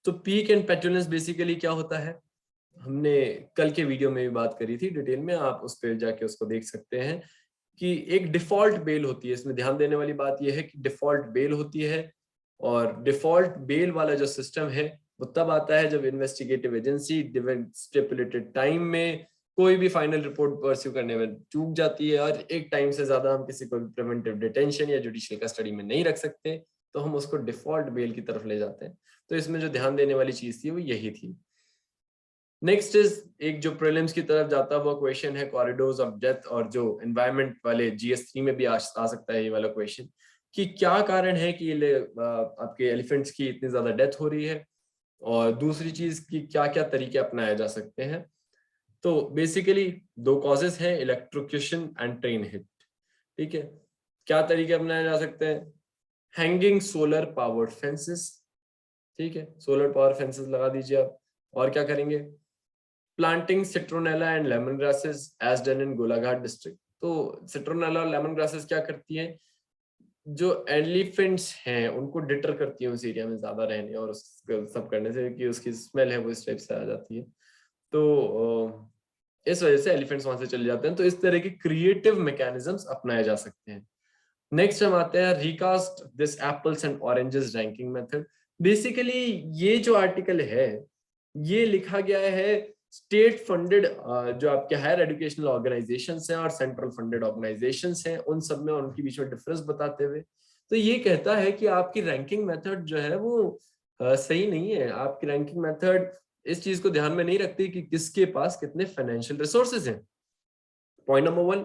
तो पीक एंड पेट्यूलेंस बेसिकली क्या होता है, हमने कल के वीडियो में भी बात करी थी डिटेल में, आप उस पर जाके उसको देख सकते हैं कि एक डिफॉल्ट बेल होती है। इसमें ध्यान देने वाली बात यह है कि डिफॉल्ट बेल होती है और डिफॉल्ट बेल वाला जो सिस्टम है वो तब आता है जब इन्वेस्टिगेटिव एजेंसी स्टिपुलेटेड टाइम में कोई भी फाइनल रिपोर्ट परस्यू करने में चूक जाती है और एक टाइम से ज्यादा हम किसी को भी प्रिवेंटिव डिटेंशन या जुडिशियल कस्टडी में नहीं रख सकते, तो हम उसको डिफॉल्ट बेल की तरफ ले जाते हैं। तो इसमें जो ध्यान देने वाली चीज थी वो यही थी। नेक्स्ट इज एक जो प्रीलिम्स की तरफ जाता हुआ क्वेश्चन है कॉरिडोर्स ऑफ डेथ, और जो एनवायरमेंट वाले GS3 में भी आ सकता है ये वाला क्वेश्चन कि क्या कारण है कि आपके एलिफेंट्स की इतनी ज्यादा डेथ हो रही है, और दूसरी चीज कि क्या क्या तरीके अपनाए जा सकते हैं। तो बेसिकली 2 कॉजेस हैं, इलेक्ट्रोक्यूशन एंड ट्रेन हिट। ठीक है, क्या तरीके अपनाए जा सकते हैं, हैंगिंग सोलर पावर्ड फेंसेस। ठीक है, सोलर पावर फेंसेस लगा दीजिए आप। और क्या करेंगे, planting citronella and lemon grasses as done in Golaghat district. तो सिट्रोनेला और लेमन ग्रासेस क्या करती हैं, जो एलिफेंट्स हैं उनको डिटर करती है उस एरिया में ज्यादा रहने और सब करने से, कि उसकी स्मेल है वो इस टाइप से आ जाती है। तो इस वजह से एलिफेंट्स वहां से चले जाते हैं। तो इस तरह के क्रिएटिव मैकेनिज्म्स अपनाए जा सकते हैं। नेक्स्ट हम आते हैं recast this apples and oranges ranking method. Basically ये जो आर्टिकल है ये लिखा गया है स्टेट फंडेड जो आपके हायर एजुकेशनल ऑर्गेनाइजेशंस हैं और सेंट्रल फंडेड ऑर्गेनाइजेशंस हैं उन सब में उनके बीच में डिफरेंस बताते हुए। तो ये कहता है कि आपकी रैंकिंग मेथड जो है वो सही नहीं है। आपकी रैंकिंग मेथड इस चीज को ध्यान में नहीं रखती कि किसके पास कितने फाइनेंशियल रिसोर्सेज हैं। Point number 1,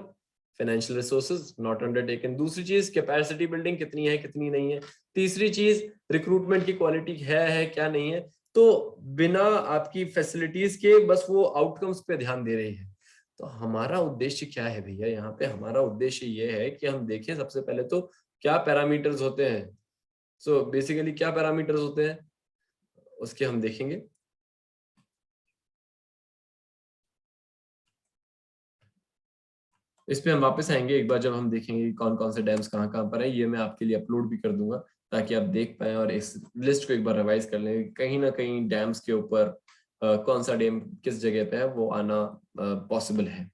financial resources not undertaken. दूसरी चीज, कैपेसिटी बिल्डिंग कितनी है कितनी नहीं है। तीसरी चीज, रिक्रूटमेंट की क्वालिटी है क्या नहीं है। तो बिना आपकी फैसिलिटीज के बस वो आउटकम्स पे ध्यान दे रही है। तो हमारा उद्देश्य क्या है भैया, यहाँ पे हमारा उद्देश्य ये है कि हम देखें सबसे पहले तो क्या पैरामीटर्स होते हैं। सो बेसिकली क्या पैरामीटर्स होते हैं उसके हम देखेंगे। इस पे हम वापस आएंगे एक बार जब हम देखेंगे कौन कौन से डैम्स कहाँ कहाँ पर है। ये मैं आपके लिए अपलोड भी कर दूंगा ताकि आप देख पाए और इस लिस्ट को एक बार रिवाइज कर लें। कहीं ना कहीं डैम्स के ऊपर कौन सा डैम किस जगह पे है वो आना पॉसिबल है।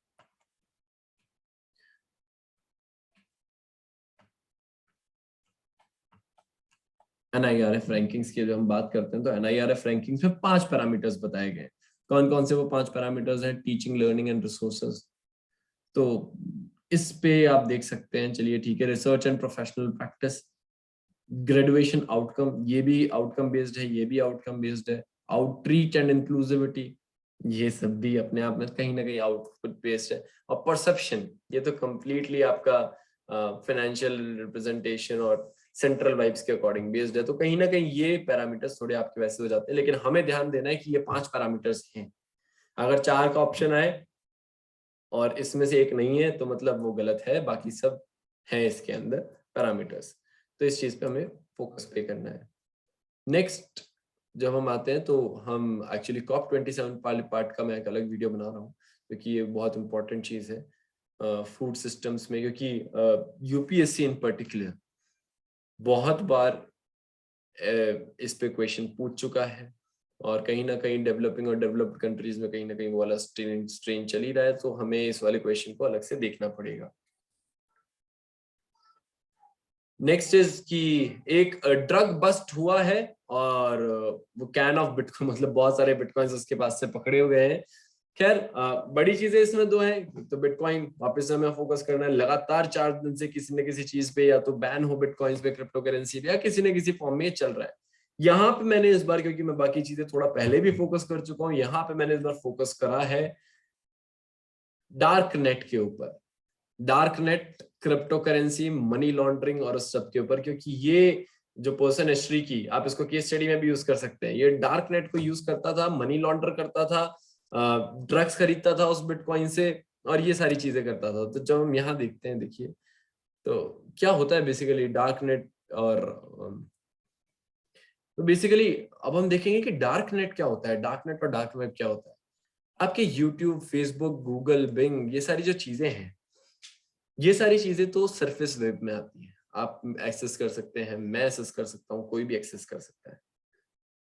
NIRF रैंकिंग्स की जब हम बात करते हैं तो NIRF रैंकिंग्स में 5 पैरामीटर्स बताए गए। कौन कौन से वो 5 पैरामीटर्स हैं, टीचिंग, लर्निंग एंड रिसोर्सेज, तो इस पे आप देख सकते हैं। चलिए ठीक है, research and professional practice, graduation outcome, ये भी आउटकम बेस्ड है, ये भी आउटकम बेस्ड है। आउटरीच एंड इंक्लूसिविटी, ये सब भी अपने आप में कहीं ना कहीं आउटपुट बेस्ड है। और परसेप्शन, ये तो कंप्लीटली आपका फाइनेंशियल रिप्रेजेंटेशन और सेंट्रल वाइब्स के अकॉर्डिंग बेस्ड है। तो कहीं ना कहीं ये पैरामीटर्स थोड़े आपके वैसे हो जाते हैं, लेकिन हमें ध्यान देना है कि ये 5 पैरामीटर्स हैं। अगर 4 का ऑप्शन आए और इसमें से एक नहीं है तो मतलब वो गलत है, बाकी सब है इसके अंदर पैरामीटर्स। तो इस चीज पे हमें फोकस पे करना है। नेक्स्ट जब हम आते हैं तो हम एक्चुअली COP27 वाले पार्ट का मैं एक अलग वीडियो बना रहा हूँ, क्योंकि ये बहुत इंपॉर्टेंट चीज है फूड सिस्टम्स में, क्योंकि यूपीएससी इन पर्टिकुलर बहुत बार इस पे क्वेश्चन पूछ चुका है। और कहीं ना कहीं डेवलपिंग और डेवलप्ड कंट्रीज में कहीं ना कहीं वो वाला स्ट्रेन चल ही रहा है, तो हमें इस वाले क्वेश्चन को अलग से देखना पड़ेगा। नेक्स्ट इज कि एक ड्रग बस्ट हुआ है और वो कैन ऑफ बिटकॉइन, मतलब बहुत सारे बिटकॉइंस उसके पास से पकड़े हुए हैं। खैर बड़ी चीजें इसमें दो हैं। तो बिटकॉइन वापस से हमें फोकस करना है, लगातार 4 दिन से किसी न किसी चीज पे या तो बैन हो बिटकॉइंस पे, क्रिप्टो करेंसी पे, या किसी न किसी फॉर्म में ये चल रहा है। यहाँ पे मैंने इस बार, क्योंकि मैं बाकी चीजें थोड़ा पहले भी फोकस कर चुका हूँ, यहाँ पे मैंने इस बार फोकस करा है डार्क नेट के ऊपर। Dark net, crypto currency, money laundering और उस सब के ऊपर, क्योंकि ये जो पर्सन है श्री की, आप इसको केस स्टडी में भी यूज कर सकते हैं। ये डार्क नेट को यूज करता था, मनी लॉन्डर करता था, ड्रग्स खरीदता था उस बिटकॉइन से, और ये सारी चीजें करता था। तो जब हम यहाँ देखते हैं, देखिए तो क्या होता है बेसिकली डार्क नेट और तो बेसिकली अब हम देखेंगे कि डार्क नेट क्या होता है, डार्क नेट और डार्क वेब क्या होता है। आपके यूट्यूब, फेसबुक, गूगल, बिंग, ये सारी जो चीजें हैं, ये सारी चीजें तो सरफेस वेब में आती हैं। आप एक्सेस कर सकते हैं, मैं एक्सेस कर सकता हूँ, कोई भी एक्सेस कर सकता है।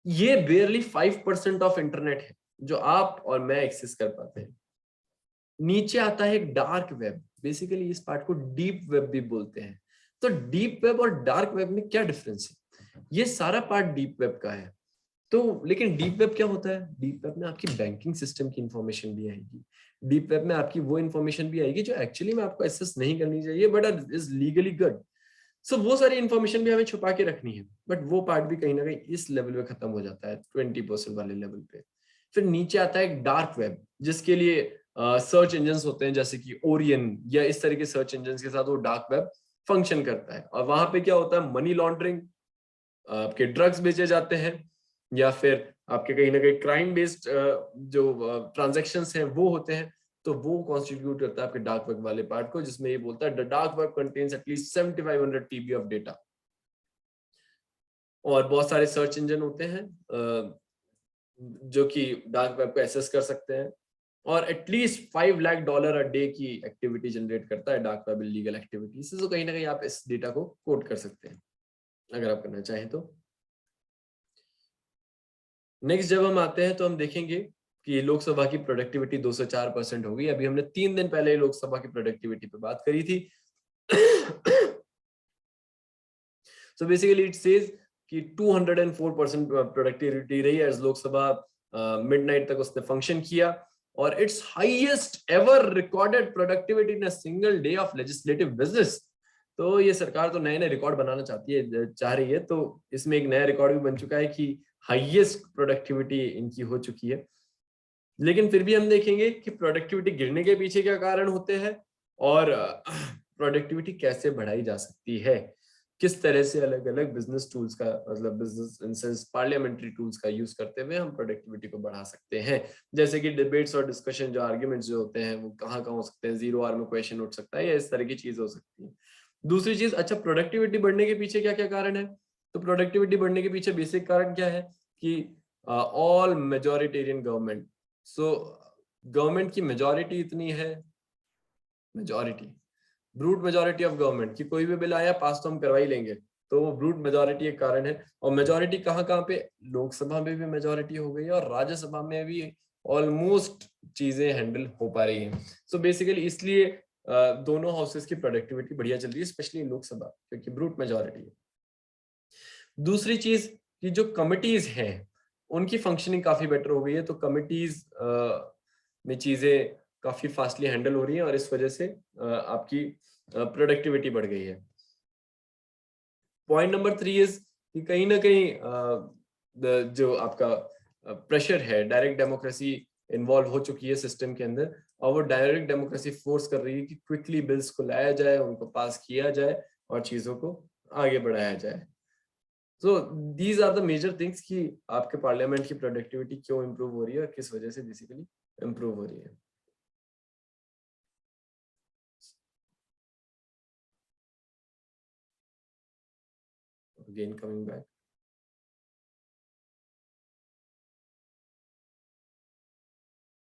ये बेयरली 5% ऑफ इंटरनेट है जो आप और मैं एक्सेस कर पाते हैं। नीचे आता है एक डार्क वेब, बेसिकली इस पार्ट को डीप वेब भी बोलते हैं। तो डीप वेब और डार्क वेब में क्या डिफरेंस है? ये सारा पार्ट डीप वेब का है। तो लेकिन डीप वेब क्या होता है? डीप वेब में आपकी बैंकिंग सिस्टम की इंफॉर्मेशन भी आएगी। डीप वेब में आपकी वो इंफॉर्मेशन भी आएगी जो एक्चुअली में आपको एक्सेस नहीं करनी चाहिए, बट इज लीगली गुड। सो वो सारी इंफॉर्मेशन भी हमें छुपा के रखनी है, बट वो पार्ट भी कहीं ना कहीं इस लेवल पे खत्म हो जाता है, 20% वाले लेवल पे। फिर नीचे आता है डार्क वेब, जिसके लिए सर्च इंजन होते हैं, जैसे कि ओरियन या इस तरह के सर्च इंजन के साथ वो डार्क वेब फंक्शन करता है। और वहां पे क्या होता है? मनी लॉन्ड्रिंग, आपके ड्रग्स बेचे जाते हैं, या फिर आपके कहीं ना कहीं क्राइम बेस्ड जो ट्रांजेक्शन्स हैं वो होते हैं। तो वो कॉन्स्टिट्यूट करता है आपके डार्क वेब वाले पार्ट को, जिसमें ये बोलता है the dark web contains at least 7500 TB of data. और बहुत सारे सर्च इंजन होते हैं जो कि डार्क वेब को एक्सेस कर सकते हैं, और एटलीस्ट $5 लाख अ डे की एक्टिविटी जनरेट करता है डार्क वेब इलीगल एक्टिविटी से। तो कहीं ना कहीं आप इस डेटा को कोट कर सकते हैं अगर आप करना चाहें तो। नेक्स्ट जब हम आते हैं तो हम देखेंगे कि लोकसभा की प्रोडक्टिविटी 204% हो गई। अभी हमने 3 दिन पहले लोकसभा की प्रोडक्टिविटी पे बात करी थी। सो बेसिकली इट सेज कि 204% प्रोडक्टिविटी रही एज लोकसभा मिडनाइट तक उसने फंक्शन किया, और it's highest ever recorded productivity in a single day of legislative business. तो ये सरकार तो नए नए रिकॉर्ड बनाना चाहती है, चाह रही है। तो इसमें एक नया रिकॉर्ड भी बन चुका है कि हाईएस्ट प्रोडक्टिविटी इनकी हो चुकी है। लेकिन फिर भी हम देखेंगे कि प्रोडक्टिविटी गिरने के पीछे क्या कारण होते हैं, और प्रोडक्टिविटी कैसे बढ़ाई जा सकती है, किस तरह से अलग अलग बिजनेस टूल्स का, मतलब business in sense parliamentary tools का यूज करते हुए हम प्रोडक्टिविटी को बढ़ा सकते हैं। जैसे कि डिबेट्स और डिस्कशन, जो आर्ग्यूमेंट्स जो होते हैं वो कहाँ कहाँ हो सकते हैं, 0 आवर में क्वेश्चन उठ सकता है, या इस तरह की चीज हो सकती है। दूसरी चीज, अच्छा प्रोडक्टिविटी बढ़ने के पीछे क्या क्या कारण है? तो प्रोडक्टिविटी बढ़ने के पीछे बेसिक कारण क्या है कि all majoritarian government. So government की मेजोरिटी इतनी है, majority, brute majority of government, कि कोई भी बिल आया पास तो हम करवा ही लेंगे। तो वो ब्रूट मेजोरिटी एक कारण है। और मेजोरिटी कहाँ कहाँ पे? लोकसभा में भी मेजोरिटी हो गई है, और राज्यसभा में भी ऑलमोस्ट चीजें हैंडल हो पा रही हैं। सो बेसिकली इसलिए दोनों हाउसेस की प्रोडक्टिविटी बढ़िया चल रही है, स्पेशली लोकसभा, क्योंकि ब्रूट मेजोरिटी है। दूसरी चीज कि जो कमिटीज हैं उनकी फंक्शनिंग काफी बेटर हो गई है। तो कमिटीज में चीजें काफी फास्टली हैंडल हो रही है और इस वजह से आपकी प्रोडक्टिविटी बढ़ गई है। पॉइंट नंबर 3 इज कि कहीं ना कहीं जो आपका प्रेशर है, डायरेक्ट डेमोक्रेसी इन्वॉल्व हो चुकी है सिस्टम के अंदर और वो डायरेक्ट डेमोक्रेसी फोर्स कर रही है कि क्विकली बिल्स को लाया जाए, उनको पास किया जाए और चीजों को आगे बढ़ाया जाए। So these are the major things कि आपके पार्लियामेंट की प्रोडक्टिविटी क्यों इंप्रूव हो रही है और किस वजह से बेसिकली इंप्रूव हो रही है। Again coming back,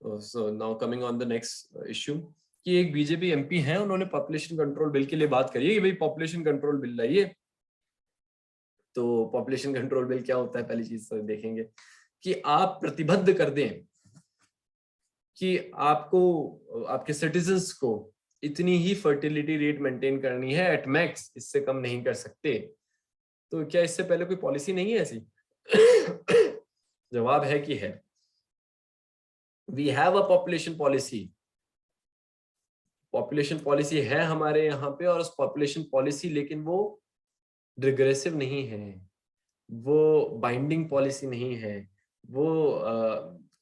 so now coming on the next issue कि एक बीजेपी एमपी हैं, उन्होंने पॉपुलेशन कंट्रोल बिल के लिए बात करी है कि भाई पॉपुलेशन कंट्रोल बिल लाइए। तो पॉपुलेशन कंट्रोल बिल क्या होता है, पहली चीज तो देखेंगे कि आप प्रतिबद्ध कर दें कि आपको आपके सिटीजन्स को इतनी ही फर्टिलिटी रेट मेंटेन करनी है एट मैक्स, इससे कम नहीं कर सकते। तो क्या इससे पहले कोई पॉलिसी नहीं है ऐसी? जवाब है कि है। We have a population policy. Population policy है हमारे यहाँ पे और उस पॉपुलेशन पॉलिसी, लेकिन वो रिग्रेसिव नहीं है, वो बाइंडिंग पॉलिसी नहीं है, वो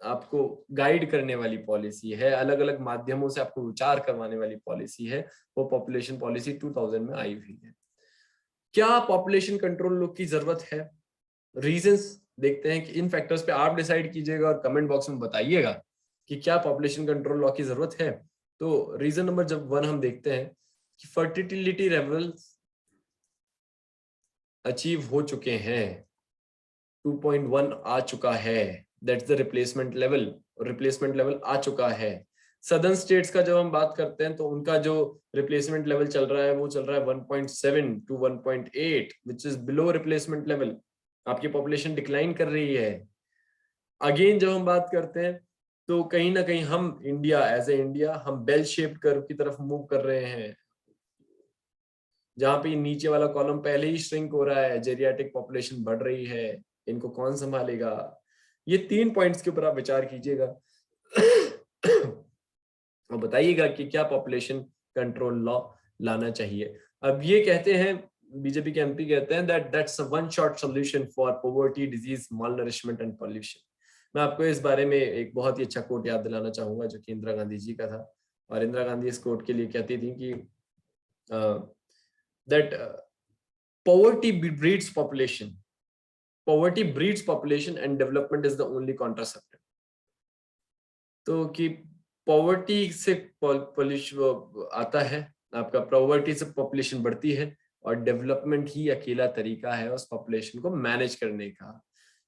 आपको गाइड करने वाली पॉलिसी है, अलग अलग माध्यमों से आपको विचार करवाने वाली पॉलिसी है। वो पॉपुलेशन पॉलिसी 2000 में आई हुई है। क्या पॉपुलेशन कंट्रोल लॉ की जरूरत है? रीजंस देखते हैं कि इन फैक्टर्स पे आप डिसाइड कीजिएगा और कमेंट बॉक्स में बताइएगा कि क्या पॉपुलेशन कंट्रोल लॉ की जरूरत है। तो रीजन नंबर जब 1 हम देखते हैं कि फर्टिलिटी लेवल्स अचीव हो चुके हैं, 2.1 आ चुका है, that's the replacement level, replacement level आ चुका है। सदर्न स्टेट्स का जब हम बात करते हैं तो उनका जो रिप्लेसमेंट लेवल चल रहा है वो चल रहा है 1.7 to 1.8 which is below replacement level. आपकी पॉपुलेशन डिक्लाइन कर रही है। अगेन जब हम बात करते हैं तो कहीं ना कहीं हम इंडिया, एज ए इंडिया, हम बेल शेप्ड कर्व की तरफ मूव कर रहे हैं, जहां पे नीचे वाला कॉलम पहले ही श्रिंक हो रहा है, जेरियाटिक पॉपुलेशन बढ़ रही है, इनको कौन संभालेगा? ये 3 पॉइंट्स के ऊपर आप विचार कीजिएगा और बताइएगा कि क्या पॉपुलेशन कंट्रोल लॉ लाना चाहिए। अब ये कहते हैं, बीजेपी के एमपी कहते हैं that's a one shot solution for poverty, disease, malnourishment and pollution. मैं आपको इस बारे में एक बहुत ही अच्छा कोट याद दिलाना चाहूंगा जो कि इंदिरा गांधी जी का था। और इंदिरा गांधी इस कोट के लिए कहती थी कि that poverty breeds population, poverty breeds population and development is the only contraceptive। तो कि पॉवर्टी से पॉल्यूशन आता है, आपका पॉवर्टी से पॉपुलेशन बढ़ती है और डेवलपमेंट ही अकेला तरीका है उस पॉपुलेशन को मैनेज करने का।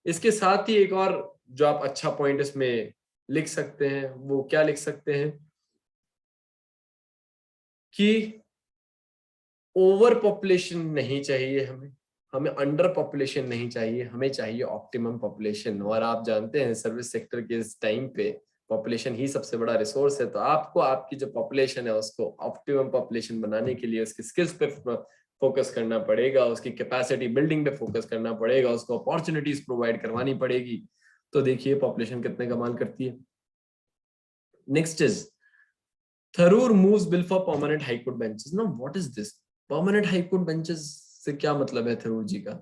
इसके साथ ही एक और जो आप अच्छा पॉइंट इसमें लिख सकते हैं, वो क्या लिख सकते हैं कि ओवर पॉपुलेशन नहीं चाहिए हमें, हमें अंडर पॉपुलेशन नहीं चाहिए, हमें चाहिए ऑप्टिमम पॉपुलेशन। और आप जानते हैं सर्विस सेक्टर के इस टाइम पे पॉपुलेशन ही सबसे बड़ा रिसोर्स है। तो आपको आपकी जो पॉपुलेशन है उसको ऑप्टिमम पॉपुलेशन बनाने के लिए उसकी स्किल्स पे फोकस करना पड़ेगा, उसकी कैपेसिटी बिल्डिंग पे फोकस करना पड़ेगा, उसको अपॉर्चुनिटीज प्रोवाइड करवानी पड़ेगी। तो देखिए पॉपुलेशन कितने कमाल करती है। Next is Tharoor moves bill for permanent high court benches. Now what is this? Permanent high court benches से क्या मतलब है थरूर जी का?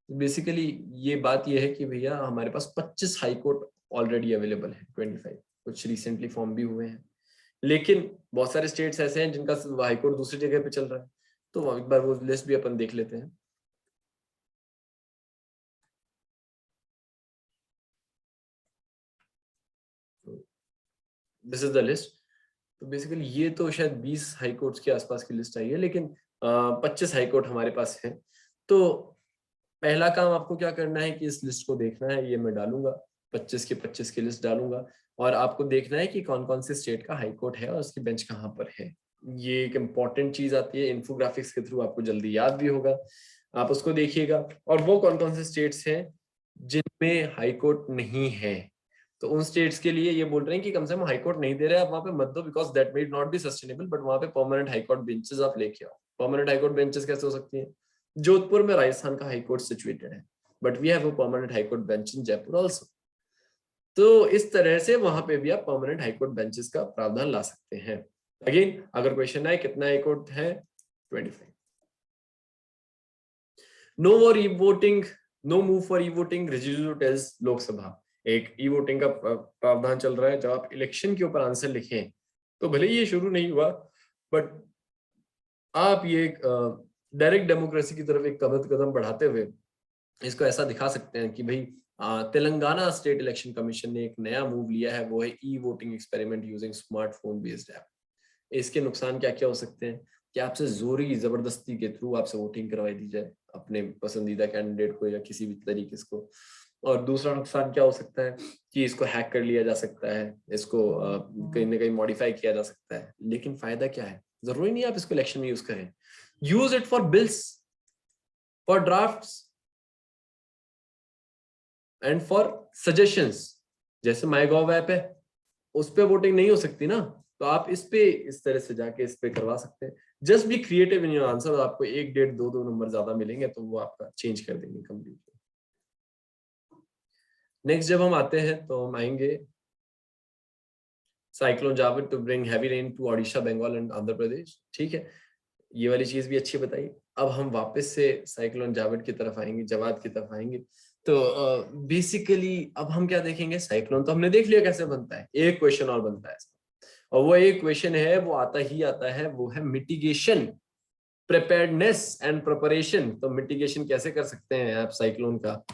बेसिकली ये बात ये है कि भैया हमारे पास 25 हाईकोर्ट ऑलरेडी अवेलेबल है, 25 कुछ रिसेंटली फॉर्म भी हुए हैं, लेकिन बहुत सारे स्टेट्स ऐसे हैं जिनका हाईकोर्ट दूसरी जगह पे चल रहा है। तो एक बार वो लिस्ट भी अपन देख लेते हैं। This is the list. तो बेसिकली ये तो शायद 20 हाईकोर्ट्स के आसपास की लिस्ट आई है, लेकिन 25 हाईकोर्ट हमारे पास है। तो पहला काम आपको क्या करना है कि इस लिस्ट को देखना है, ये मैं डालूंगा 25 के 25 की लिस्ट डालूंगा और आपको देखना है कि कौन कौन से स्टेट का हाईकोर्ट है और उसकी बेंच कहाँ पर है। ये एक इम्पॉर्टेंट चीज आती है, इन्फोग्राफिक्स के थ्रू आपको जल्दी याद भी होगा, आप उसको देखिएगा। और वो कौन कौन से स्टेट्स हैं जिनमें हाईकोर्ट नहीं है। तो उन स्टेट्स के लिए ये बोल रहे हैं कि कम से कम हाईकोर्ट नहीं दे रहे आप वहां पे मत दो, because that may not be sustainable, but वहां पे परमानेंट हाईकोर्ट बेंचेस आप लेके आओ। परमानेंट हाईकोर्ट बेंचेस कैसे हो सकती है? जोधपुर में राजस्थान का हाईकोर्ट सिचुएटेड है, but we have a permanent high court bench in Jaipur also. तो इस तरह से वहां पे भी आप परमानेंट हाईकोर्ट बेंचेस का प्रावधान ला सकते हैं। अगेन अगर क्वेश्चन आए कितना हाईकोर्ट है, 25। No for e voting, no move for e voting residue tells Lok Sabha. एक ई वोटिंग का प्रावधान चल रहा है। जब आप इलेक्शन के ऊपर आंसर लिखें तो भले ही ये शुरू नहीं हुआ, बट आप ये डायरेक्ट डेमोक्रेसी की तरफ एक कदम बढ़ाते हुए इसको ऐसा दिखा सकते हैं कि भाई तेलंगाना स्टेट इलेक्शन कमीशन ने एक नया मूव लिया है, वो है e voting experiment using smartphone based app. इसके नुकसान क्या क्या हो सकते हैं कि आपसे जोरी जबरदस्ती के थ्रू आपसे वोटिंग करवाई दी जाए अपने पसंदीदा कैंडिडेट को या किसी भी तरीके से। और दूसरा नुकसान क्या हो सकता है कि इसको हैक कर लिया जा सकता है, इसको कहीं ना कहीं मॉडिफाई किया जा सकता है। लेकिन फायदा क्या है, जरूरी नहीं आप इसको इलेक्शन में यूज करें। Use it for bills, for drafts and for suggestions. जैसे माई गॉव ऐप है, उस पे वोटिंग नहीं हो सकती ना, तो आप इस पे इस तरह से जाके इस पे करवा सकते हैं। Just be creative in your answer. आपको 1, 1.5, 2 नंबर ज्यादा मिलेंगे तो वो आपका चेंज कर देंगे कंप्लीटली। नेक्स्ट जब हम आते हैं तो हम आएंगे cyclone Jawad to bring heavy rain to Odisha, Bengal and Andhra Pradesh. ठीक है, ये वाली चीज भी अच्छी बताई। अब हम वापस से साइक्लोन जाविद की तरफ आएंगे, जवाद की तरफ आएंगे। तो बेसिकली अब हम क्या देखेंगे, साइक्लोन तो हमने देख लिया कैसे बनता है, एक क्वेश्चन और बनता है इसका। और वो एक क्वेश्चन है, वो आता ही आता है, वो है मिटिगेशन, प्रिपेयर्डनेस एंड प्रिपरेशन। तो मिटिगेशन कैसे कर सकते हैं आप साइक्लोन का,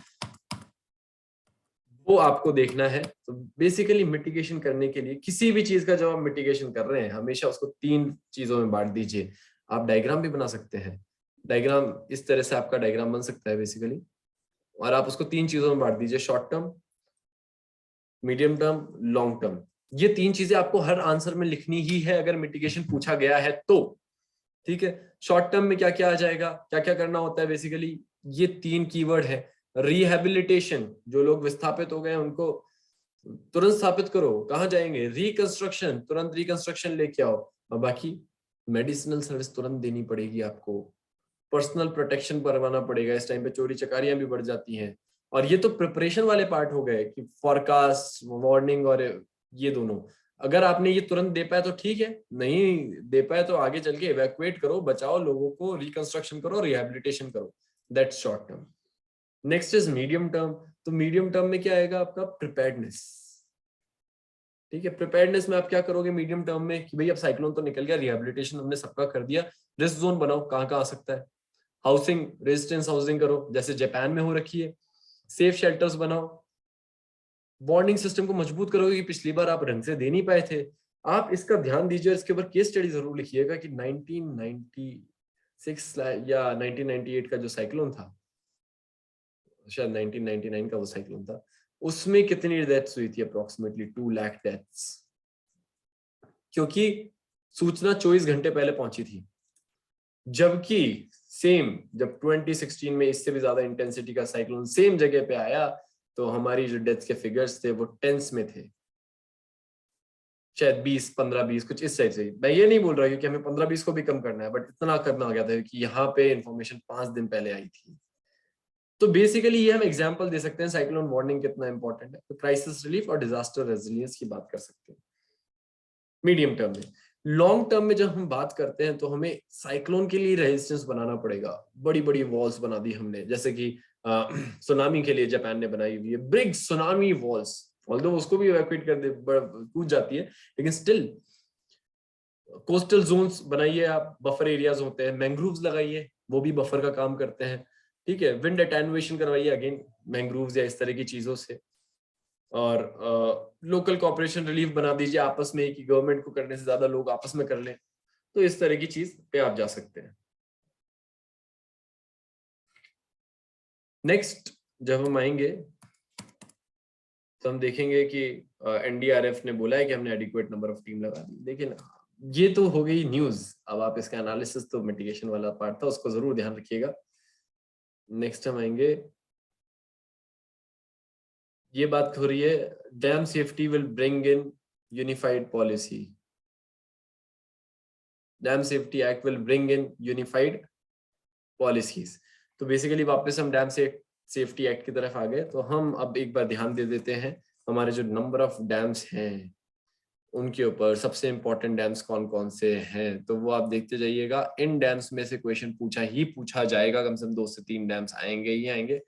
वो आपको देखना है। तो बेसिकली मिटिगेशन करने के लिए किसी भी चीज का जब आप मिटिगेशन कर रहे हैं, हमेशा उसको 3 चीजों में बांट दीजिए। आप डायग्राम भी बना सकते हैं। डायग्राम इस तरह से आपका डायग्राम बन सकता है बेसिकली, और आप उसको 3 चीजों में बांट दीजिए, short term, medium term, long term. ये 3 चीजें आपको हर आंसर में लिखनी ही है अगर मिटिगेशन पूछा गया है तो। ठीक है, शॉर्ट टर्म में क्या क्या आ जाएगा, क्या क्या करना होता है बेसिकली, ये 3 कीवर्ड है। रिहेबिलिटेशन, जो लोग विस्थापित हो गए उनको तुरंत स्थापित करो, कहाँ जाएंगे, रिकंस्ट्रक्शन, तुरंत रिकंस्ट्रक्शन लेके आओ। और बाकी मेडिसिनल सर्विस तुरंत देनी पड़ेगी आपको, पर्सनल प्रोटेक्शन करवाना पड़ेगा। इस टाइम पे चोरी चकारियां भी बढ़ जाती हैं। और ये तो प्रिपरेशन वाले पार्ट हो गए कि फॉरकास्ट, वार्निंग और ये दोनों। अगर आपने ये तुरंत दे पाए तो ठीक है, नहीं दे पाए तो आगे चल के इवैक्यूएट करो, बचाओ लोगों को, रिकंस्ट्रक्शन करो, रिहेबिलिटेशन करो। That's short term. Next is medium term. तो मीडियम टर्म में क्या आएगा आपका, प्रिपेयर्डनेस। ठीक है, प्रिपेयर्डनेस में आप क्या करोगे मीडियम टर्म में कि भाई अब साइक्लोन तो निकल गया, रिहेबिलिटेशन हमने सबका कर दिया, रिस्क जोन बनाओ, कहाँ कहाँ आ सकता है। हाउसिंग, रेजिस्टेंस हाउसिंग करो जैसे जापान में हो रखी है, सेफ शेल्टर्स बनाओ, वार्निंग सिस्टम को मजबूत करोगे कि पिछली बार आप ढंग से दे नहीं पाए थे। आप इसका ध्यान दीजिए, इसके ऊपर केस स्टडी जरूर लिखिएगा कि 1996 या 1998 का जो साइक्लोन था, शायद 1999 का वो साइक्लोन था, उसमें कितनी डेथ्स हुई थी, अप्रोक्सीमेटली 2 लाख डेथ्स। क्योंकि सूचना 24 घंटे पहले पहुंची थी, जबकि सेम जब 2016 में इससे भी ज्यादा इंटेंसिटी का साइक्लोन सेम जगह पे आया तो हमारी जो डेथ के फिगर्स थे वो टेंस में थे, शायद 20, 15, 20 कुछ इस साइड से। मैं ये नहीं बोल रहा कि हमें 15, 20 को भी कम करना है, बट इतना करना हो गया था कि यहाँ पे इंफॉर्मेशन 5 दिन पहले आई थी। तो बेसिकली ये हम एग्जांपल दे सकते हैं साइक्लोन वार्निंग कितना इंपॉर्टेंट है। तो क्राइसिस रिलीफ और डिजास्टर रेजिलियंस की बात कर सकते हैं मीडियम टर्म में। लॉन्ग टर्म में जब हम बात करते हैं तो हमें साइक्लोन के लिए रेजिस्टेंस बनाना पड़ेगा। बड़ी बड़ी वॉल्स बना दी हमने, जैसे कि सुनामी के लिए जापान ने बनाई हुई है बिग सुनामी वॉल्स। ऑल्दो उसको भी इवैक्यूएट कर दे कूद जाती है, लेकिन स्टिल कोस्टल जोन्स बनाइए आप, बफर एरियाज होते हैं, मैंग्रोव्स लगाइए, वो भी बफर का काम करते हैं। ठीक है, विंड अटेनुएशन करवाइए अगेन मैंग्रोव्स या इस तरह की चीजों से। और लोकल कॉपरेशन रिलीफ बना दीजिए आपस में, कि गवर्नमेंट को करने से ज्यादा लोग आपस में कर लें। तो इस तरह की चीज पे आप जा सकते हैं। नेक्स्ट जब हम आएंगे तो हम देखेंगे कि एनडीआरएफ ने बोला है कि हमने एडिक्वेट नंबर ऑफ टीम लगा दी। देखिए ना, ये तो हो गई न्यूज। अब आप इसका एनालिसिस, तो मिटिगेशन वाला पार्ट था, उसको जरूर ध्यान रखिएगा। नेक्स्ट हम आएंगे, ये बात हो रही है dam safety will bring in unified policy. Dam safety act will bring in unified policies. तो बेसिकली वापस हम डैम सेफ्टी एक्ट की तरफ आ गए। तो हम अब एक बार ध्यान दे देते हैं हमारे जो नंबर ऑफ डैम्स हैं उनके ऊपर सबसे इंपॉर्टेंट डैम्स कौन कौन से हैं, तो वो आप देखते जाइएगा। इन डैम्स में से क्वेश्चन पूछा जाएगा, कम से कम 2 से 3 डैम्स आएंगे ही आएंगे।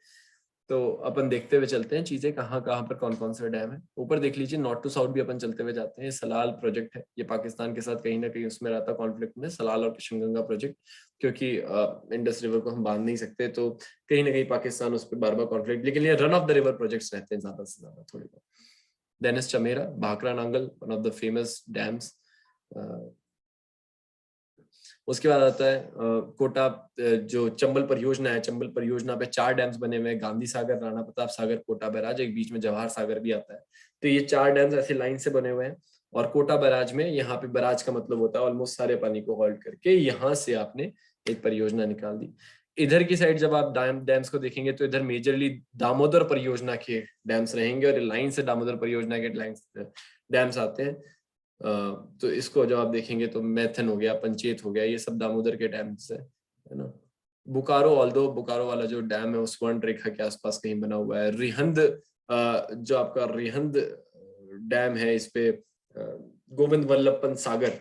तो अपन देखते हुए चलते हैं चीजें कहाँ कहाँ पर कौन कौन सा डैम है। ऊपर देख लीजिए, नॉर्थ टू साउथ भी अपन चलते हुए जाते हैं। सलाल प्रोजेक्ट है, ये पाकिस्तान के साथ कहीं ना कहीं उसमें रहता कॉन्फ्लिक्ट में, सलाल और किशनगंगा प्रोजेक्ट, क्योंकि इंडस रिवर को हम बांध नहीं सकते, तो कहीं ना कहीं पाकिस्तान उस पर बार बार कॉन्फ्लिक्ट, लेकिन ये run of the river projects रहते हैं ज्यादा से ज्यादा थोड़े बहुत। डेनिस Chamera, Bhakra Nangal, one of the famous dams. उसके बाद आता है कोटा, जो चंबल परियोजना है, चंबल परियोजना पे 4 डैम्स बने हुए हैं, गांधी सागर, राणा प्रताप सागर, कोटा बैराज, एक बीच में जवाहर सागर भी आता है। तो ये 4 डैम्स ऐसे लाइन से बने हुए हैं। और कोटा बैराज में, यहाँ पे बैराज का मतलब होता है ऑलमोस्ट सारे पानी को होल्ड करके यहाँ से आपने एक परियोजना निकाल दी। इधर की साइड जब आप डैम्स को देखेंगे तो इधर मेजरली दामोदर परियोजना के डैम्स रहेंगे, और लाइन से दामोदर परियोजना के डैम्स आते हैं। तो इसको जब आप देखेंगे तो मैथन हो गया, पंचेत हो गया, ये सब दामोदर के डैम से है ना। बोकारो, ऑल्दो बोकारो वाला जो डैम है वो स्वर्ण रेखा के आसपास कहीं बना हुआ है। रिहंद, जो आपका रिहंद डैम है, इस पे गोविंद वल्लभ पंत सागर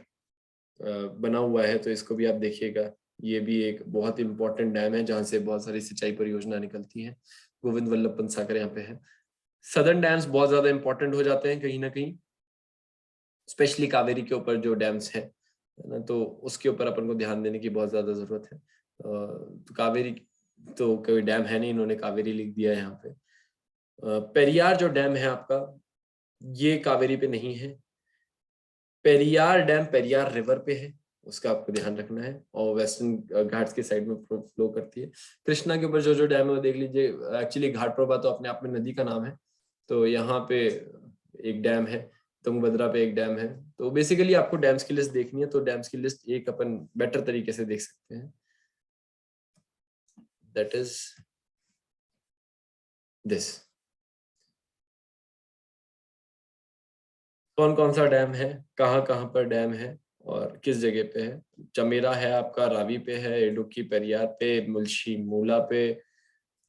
बना हुआ है, तो इसको भी आप देखिएगा। ये भी एक बहुत इंपॉर्टेंट डैम है जहां से बहुत सारी सिंचाई परियोजना निकलती है। गोविंद वल्लभ पंत सागर यहाँ पे है। सदर्न डैम्स बहुत ज्यादा इंपॉर्टेंट हो जाते हैं कहीं ना कहीं, स्पेशली कावेरी के ऊपर जो डैम्स है ना, तो उसके ऊपर अपन को ध्यान देने की बहुत ज्यादा जरूरत है। तो कावेरी तो कोई डैम है नहीं, इन्होंने कावेरी लिख दिया है यहाँ पे। पेरियार जो डैम है आपका, ये कावेरी पे नहीं है। पेरियार डैम पेरियार रिवर पे है, उसका आपको ध्यान रखना है, और वेस्टर्न घाट्स के साइड में फ्लो करती है। कृष्णा के ऊपर जो जो डैम है वो देख लीजिए। एक्चुअली घाट प्रभा तो अपने आप में नदी का नाम है, तो यहाँ पे एक डैम है, तुंगभद्रा पे एक डैम है। तो बेसिकली आपको डैम्स की लिस्ट देखनी है, तो डैम्स की लिस्ट एक अपन बेटर तरीके से देख सकते हैं, दैट इज दिस। कौन कौन सा डैम है, कहाँ कहाँ पर डैम है और किस जगह पे है। चमेरा है आपका, रावी पे है, इडुक्की पेरियार पे, मुल्शी मूला पे।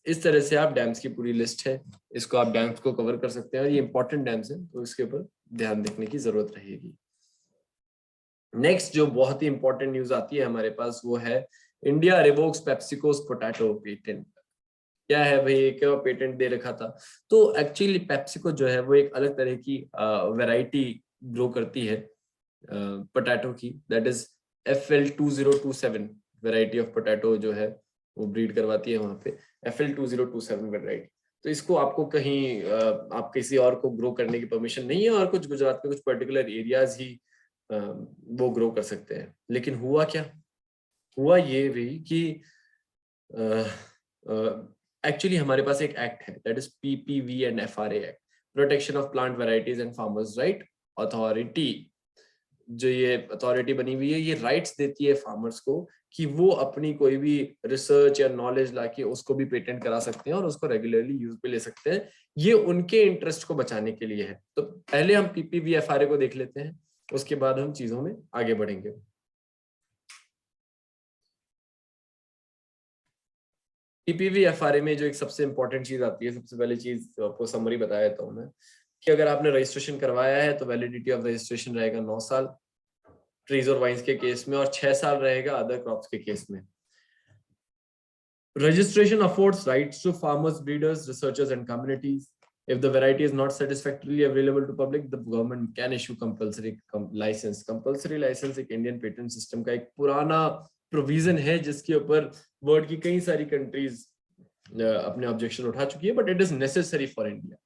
इस तरह से आप डैम्स की पूरी लिस्ट है, इसको आप डैम्स को कवर कर सकते हैं, और ये इंपॉर्टेंट डैम्स है तो इसके ऊपर ध्यान देखने की जरूरत रहेगी। नेक्स्ट जो बहुत ही इंपॉर्टेंट न्यूज आती है हमारे पास, वो है इंडिया रिवोक्स पेप्सिकोस पोटैटो पेटेंट। क्या है भाई, एक पेटेंट दे रखा था। तो एक्चुअली पेप्सिको जो है वो एक अलग तरह की वैरायटी ग्रो करती है पोटैटो की, that is FL2027 variety of potato जो है वो ब्रीड करवाती है वहां पे, FL2027 वैरायटी। तो इसको आपको कहीं आप किसी और को ग्रो करने की परमिशन नहीं है, और कुछ गुजरात में कुछ पर्टिकुलर एरियाज ही वो ग्रो कर सकते हैं। लेकिन हुआ क्या, हुआ ये भी कि एक्चुअली हमारे पास एक एक्ट है, that is PPV and FRA act, protection of plant varieties and farmers right authority. जो ये अथॉरिटी बनी हुई है, ये राइट्स देती है फार्मर्स को कि वो अपनी कोई भी रिसर्च या नॉलेज लाके उसको भी पेटेंट करा सकते हैं और उसको रेगुलरली यूज पे ले सकते हैं। ये उनके इंटरेस्ट को बचाने के लिए है। तो पहले हम PPV FRA को देख लेते हैं, उसके बाद हम चीजों में आगे बढ़ेंगे। PPV FRA में जो एक सबसे इंपॉर्टेंट चीज आती है, सबसे पहले चीज आपको समरी बताया देता हूँ मैं, कि अगर आपने रजिस्ट्रेशन करवाया है तो वैलिडिटी ऑफ रजिस्ट्रेशन रहेगा 9 साल ट्रीज और वाइन्स के केस में, और 6 साल रहेगा अदर क्रॉप्स के केस में। Registration affords rights to farmers, breeders, researchers, and communities. If the variety is not satisfactorily available to public, the government can issue compulsory license. Compulsory license एक Indian patent system का एक पुराना provision है, जिसके ऊपर world की कई सारी कंट्रीज अपने ऑब्जेक्शन उठा चुकी है, but it is necessary for India.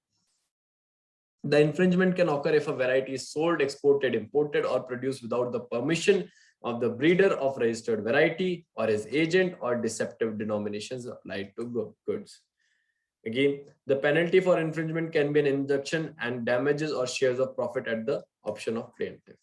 The infringement can occur if a variety is sold, exported, imported, or produced without the permission of the breeder of registered variety or his agent, or deceptive denominations applied to goods. Again, the penalty for infringement can be an injunction and damages or shares of profit at the option of plaintiff.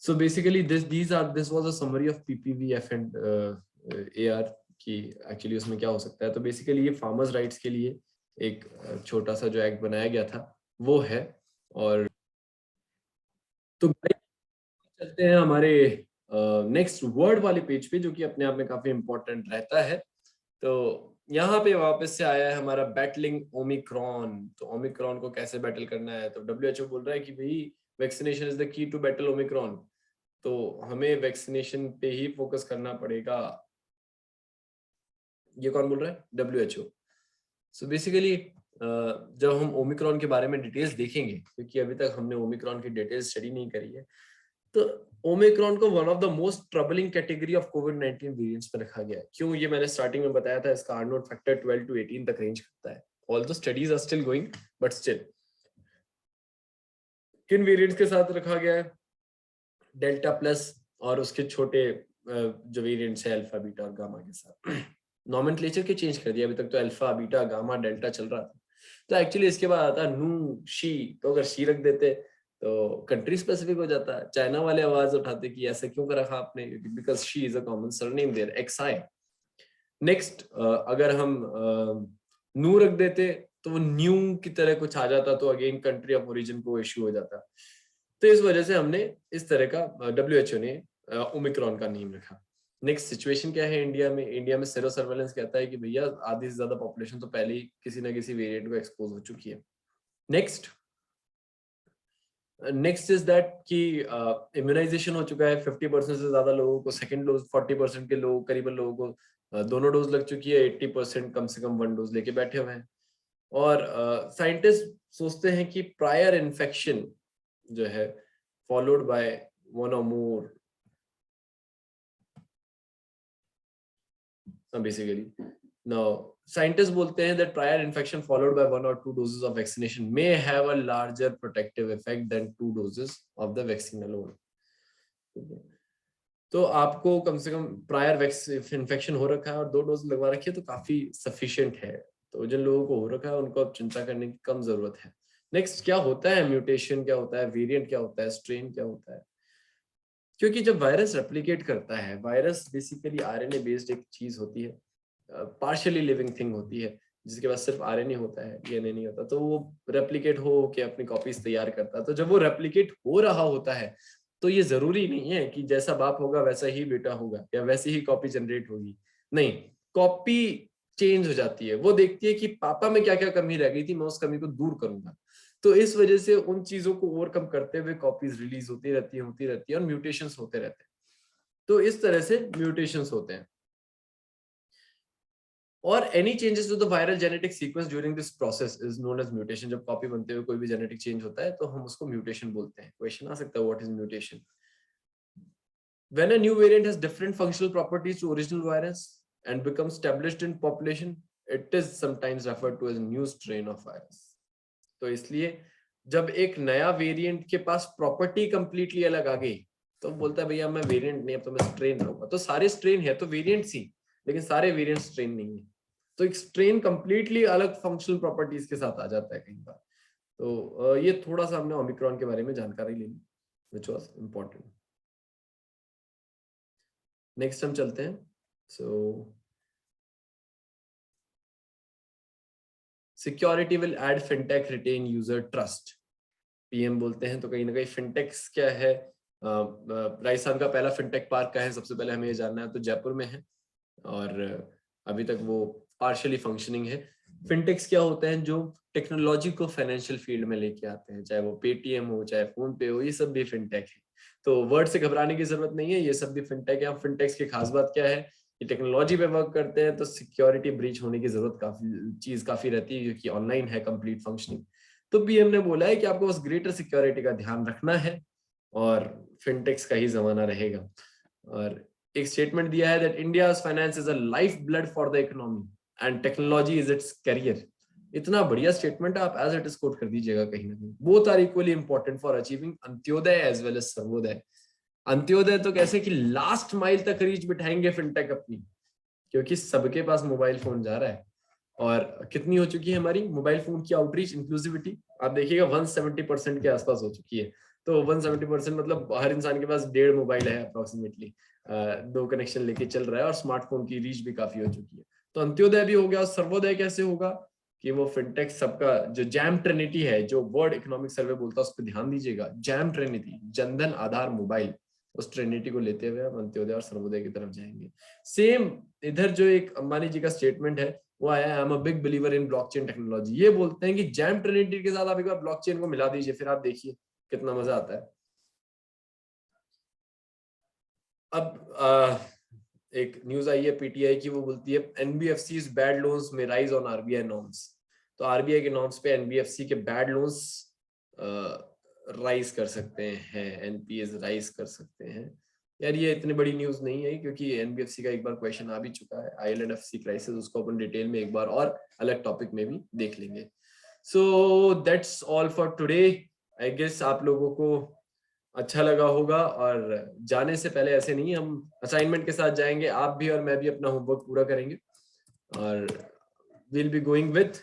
So basically, this was a summary of PPVF and AR की actually उसमें क्या हो सकता है। तो basically ये farmers rights के लिए एक छोटा सा जो एक्ट बनाया गया था वो है। और तो चलते हैं हमारे नेक्स्ट वर्ड वाले पेज पे, जो कि अपने आप में काफी इंपॉर्टेंट रहता है। तो यहाँ पे वापस से आया है हमारा बैटलिंग ओमिक्रॉन। तो ओमिक्रॉन को कैसे बैटल करना है, तो WHO बोल रहा है कि भाई vaccination is the key to battle Omicron. तो हमें वैक्सीनेशन पे ही फोकस करना पड़ेगा। ये कौन बोल रहा है? WHO। सो बेसिकली जब हम ओमिक्रॉन के बारे में डिटेल्स देखेंगे, क्योंकि अभी तक हमने ओमिक्रॉन की डिटेल्स स्टडी नहीं करी है, तो ओमिक्रॉन को one of the most troubling category of covid variants में रखा गया है। क्यों? ये मैंने स्टार्टिंग में बताया था, इसका आर नोट फैक्टर 12 to 18 तक रेंज करता है। Although studies are still going, but still किन वेरिएंट्स के साथ रखा गया है? डेल्टा प्लस और उसके छोटे जो वेरिएंट्स है अल्फा, बीटा और गामा के साथ। नॉमेनक्लेचर के चेंज कर दिया। अभी तक तो अल्फा, बीटा, गामा, डेल्टा चल रहा था। तो एक्चुअली इसके बाद आता नू, शी। तो अगर शी रख देते तो कंट्री स्पेसिफिक हो जाता। चाइना वाले आवाज उठाते कि ऐसा क्यों कर रखा आपने, because she is a common surname there, Xi. Next अगर हम नू रख देते तो वो न्यू की तरह कुछ आ जाता, तो अगेन कंट्री ऑफ ओरिजिन को इश्यू हो जाता। तो इस वजह से हमने इस तरह का WHO ने ओमिक्रॉन का नेम रखा। नेक्स्ट सिचुएशन क्या है इंडिया में? इंडिया में सेरो सर्वेलेंस कहता है कि भैया आधी से ज्यादा पॉपुलेशन तो पहले ही किसी ना किसी वेरिएंट को एक्सपोज हो चुकी है। नेक्स्ट इज दैट कि इम्यूनाइजेशन हो चुका है 50% से ज्यादा लोगों को। सेकंड डोज 40% के लोग, करीबन लोगों को दोनों डोज लग चुकी है। 80% कम से कम 1 डोज लेके बैठे हुए हैं। और साइंटिस्ट सोचते हैं कि प्रायर इन्फेक्शन जो है फॉलोड बाय वन और मोर, बेसिकली नाउ scientists बोलते हैं that prior infection followed by 1 or 2 doses of vaccination may have a larger protective effect than 2 doses of the vaccine alone. तो आपको कम से कम प्रायर इन्फेक्शन हो रखा है और 2 डोज लगवा रखी है तो काफी सफिशिएंट है। तो जिन लोगों को हो रखा है उनको अब चिंता करने की कम जरूरत है। नेक्स्ट क्या होता है? म्यूटेशन क्या होता है? वेरिएंट क्या होता है? स्ट्रेन क्या होता है? क्योंकि जब वायरस रेप्लिकेट करता है, वायरस बेसिकली आरएनए बेस्ड एक चीज होती है, पार्शियली लिविंग थिंग होती है, जिसके पास सिर्फ आरएनए होता है, डीएनए नहीं होता। तो वो रेप्लिकेट हो के अपनी कॉपीज तैयार करता है। तो जब वो रेप्लिकेट हो रहा होता है तो ये जरूरी नहीं है कि जैसा बाप होगा वैसा ही बेटा होगा या वैसी ही कॉपी जनरेट होगी। नहीं, कॉपी चेंज हो जाती है। वो देखती है कि पापा में क्या क्या कमी रह गई थी, मैं उस कमी को दूर करूंगा। तो इस वजह से उन चीजों को ओवरकम करते हुए कॉपीज रिलीज होती रहती है और म्यूटेशंस होते रहते हैं। तो इस तरह से म्यूटेशंस होते हैं। और any changes to the viral genetic sequence during this process is known as mutation। जब कॉपी बनते हुए कोई भी जेनेटिक चेंज होता है तो हम उसको म्यूटेशन बोलते हैं। क्वेश्चन आ सकता है what is mutation? When a new variant has different functional properties to original virus and becomes established in population, it is sometimes referred to as a new strain of virus। तो इसलिए जब एक नया variant के पास property completely अलग आ गई तो बोलता है भैया मैं वेरिएंट नहीं, अब तो मैं स्ट्रेन रहूंगा। तो सारे स्ट्रेन है तो वेरिएंट्स ही, लेकिन सारे वेरिएंट स्ट्रेन नहीं है। तो एक स्ट्रेन कंप्लीटली अलग फंक्शनल प्रॉपर्टीज के साथ आ जाता है कई बार। तो ये थोड़ा सा हमने ओमिक्रॉन के बारे में जानकारी ली, व्हिच वाज इंपॉर्टेंट। नेक्स्ट हम चलते हैं। So security will aid fintech retain user trust, PM बोलते हैं। तो कहीं ना कहीं फिनटेक्स क्या है? राजस्थान का पहला फिनटेक पार्क का है, सबसे पहले हमें ये जानना है। तो जयपुर में है और अभी तक वो पार्शियली फंक्शनिंग है। फिनटेक्स क्या होते हैं? जो टेक्नोलॉजी को फाइनेंशियल फील्ड में लेके आते हैं, चाहे वो पेटीएम हो, चाहे फोन पे हो, ये सब भी फिनटेक है। तो वर्ड से घबराने की जरूरत नहीं है, ये सब भी फिनटेक है। फिनटेक्स की खास बात क्या है? ये टेक्नोलॉजी पे वर्क करते हैं तो सिक्योरिटी ब्रीच होने की जरूरत काफी रहती है, क्योंकि ऑनलाइन है कंप्लीट फंक्शनिंग। तो पीएम ने बोला है कि आपको बस ग्रेटर सिक्योरिटी का ध्यान रखना है और फिनटेक्स का ही जमाना रहेगा। और एक स्टेटमेंट दिया है that India's finance is a life blood for the economy and technology is it's career. इतना बढ़िया स्टेटमेंट आप एज इट इज कोट कर दीजिएगा कहीं ना कहीं। Both are equally important for achieving Antyodaya as well as Sarvodaya. Antyodaya तो कैसे कि लास्ट माइल तक रीच बिठाएंगे फिनटेक अपनी, क्योंकि सबके पास मोबाइल फोन जा रहा है। और कितनी हो चुकी है हमारी मोबाइल फोन की आउटरीच इंक्लूसिविटी? आप देखिएगा 170% के आसपास हो चुकी है। तो 170% मतलब हर इंसान के पास 1.5 मोबाइल है अप्रोक्सीमेटली, 2 कनेक्शन लेके चल रहा है और स्मार्टफोन की रीच भी काफी हो चुकी है। तो अंत्योदय भी हो गया। सर्वोदय कैसे होगा? कि वो फिनटेक सबका जो जैम ट्रिनिटी है, जो वर्ल्ड इकोनॉमिक सर्वे बोलता है, उस पर ध्यान दीजिएगा। Jam Trinity, Jan Dhan Aadhaar mobile, उस ट्रिनिटी को लेते हुए हम अंत्योदय और सर्वोदय की तरफ जाएंगे। सेम इधर जो एक अंबानी जी का स्टेटमेंट है वो आया, I am a big believer in blockchain technology. ये बोलते हैं कि जैम ट्रिनिटी के साथ आप एक बार ब्लॉकचेन को मिला दीजिए, फिर आप देखिए कितना मजा आता है। अब एक न्यूज आई है पीटीआई की, वो बोलती है एनबीएफसीज बैड लोन्स में राइज ऑन आरबीआई नॉर्म्स। तो आरबीआई के नॉर्म्स पे एनबीएफसी के बैड लोन्स राइज कर सकते हैं, एनपीएस राइज कर सकते हैं। यार ये इतनी बड़ी न्यूज नहीं है, क्योंकि एनबीएफसी का एक बार क्वेश्चन आ भी चुका है, आईएलएनएफसी क्राइसिस, उसको अपन डिटेल में एक बार और अलग टॉपिक में भी देख लेंगे। So that's all for today. I guess आप लोगों को अच्छा लगा होगा, और जाने से पहले ऐसे नहीं, हम असाइनमेंट के साथ जाएंगे, आप भी और मैं भी अपना होमवर्क पूरा करेंगे, और विल बी गोइंग विथ,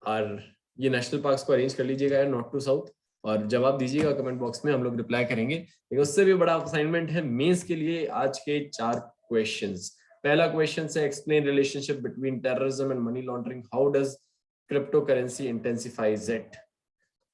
और ये नेशनल पार्क्स को अरेंज कर लीजिएगा नॉर्थ टू साउथ, और जवाब दीजिएगा कमेंट बॉक्स में, हम लोग रिप्लाई करेंगे। लेकिन उससे भी बड़ा असाइनमेंट है मेंस के लिए आज के 4 क्वेश्चंस। पहला क्वेश्चन है explain relationship between terrorism and money laundering, how does crypto currency intensifies it.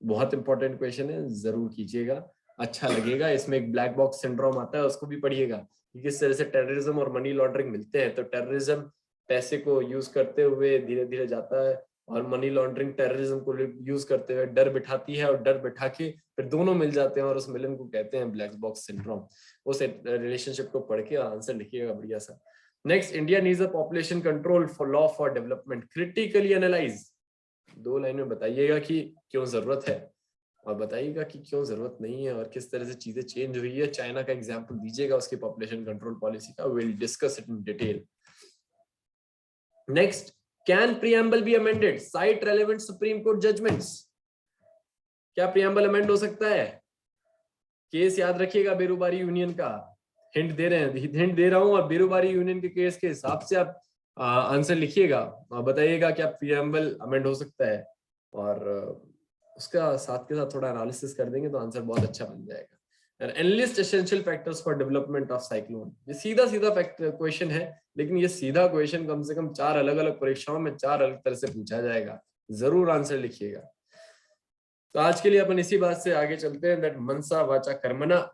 बहुत इंपॉर्टेंट क्वेश्चन है, जरूर कीजिएगा, अच्छा लगेगा। इसमें एक ब्लैक बॉक्स सिंड्रोम आता है, उसको भी पढ़िएगा कि किस तरह से टेररिज्म और मनी लॉन्ड्रिंग मिलते हैं। तो टेररिज्म पैसे को यूज करते हुए धीरे धीरे जाता है, और मनी लॉन्ड्रिंग टेररिज्म को यूज करते हुए डर बिठाती है, और डर बिठा के फिर दोनों मिल जाते हैं, और उस मिलन को कहते हैं ब्लैक बॉक्स सिंड्रोम। उस रिलेशनशिप को पढ़ के आंसर लिखिएगा बढ़िया सा। Next, India needs a population control for law for development, critically analyse. 2 line में बताइएगा कि क्यों जरूरत है, और बताइएगा कि क्यों जरूरत नहीं है, और किस तरह से चीजें चेंज हुई है। चाइना का एग्जांपल दीजिएगा उसकी पॉपुलेशन कंट्रोल पॉलिसी का, will discuss it in detail. Next, can preamble be amended, cite relevant supreme court judgements. क्या प्रीएम्बल अमेंड हो सकता है? केस याद रखिएगा बेरुबारी यूनियन का, हिंट दे रहे हैं, हिंट दे रहा हूं, और बेरुबारी यूनियन के केस के हिसाब से आप आंसर लिखिएगा और बताइएगा क्या प्रीएम्बल अमेंड हो सकता है, और उसका साथ के साथ थोड़ा एनालिसिस कर देंगे तो आंसर बहुत अच्छा बन जाएगा। Enlist essential factors for development of cyclone, ये सीधा सीधा क्वेश्चन है, लेकिन ये सीधा क्वेश्चन कम से कम 4 अलग अलग परीक्षाओं में 4 अलग तरह से पूछा जाएगा, जरूर आंसर लिखिएगा। तो आज के लिए अपन इसी बात से आगे चलते हैं, दैट मनसा वाचा कर्मणा,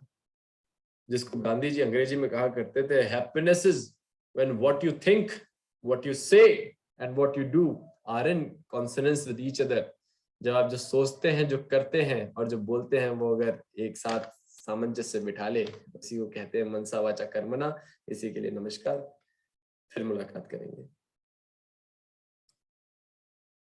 जिसको गांधी जी अंग्रेजी में कहा करते थे, happiness is when what you think, what you say and what you do are in consonance with each other. जब आप जो सोचते हैं, जो करते हैं और जो बोलते हैं, वो अगर एक साथ सामंजस्य बिठा ले, उसी को कहते हैं मनसा वाचा कर्मणा। इसी के लिए नमस्कार, फिर मुलाकात करेंगे।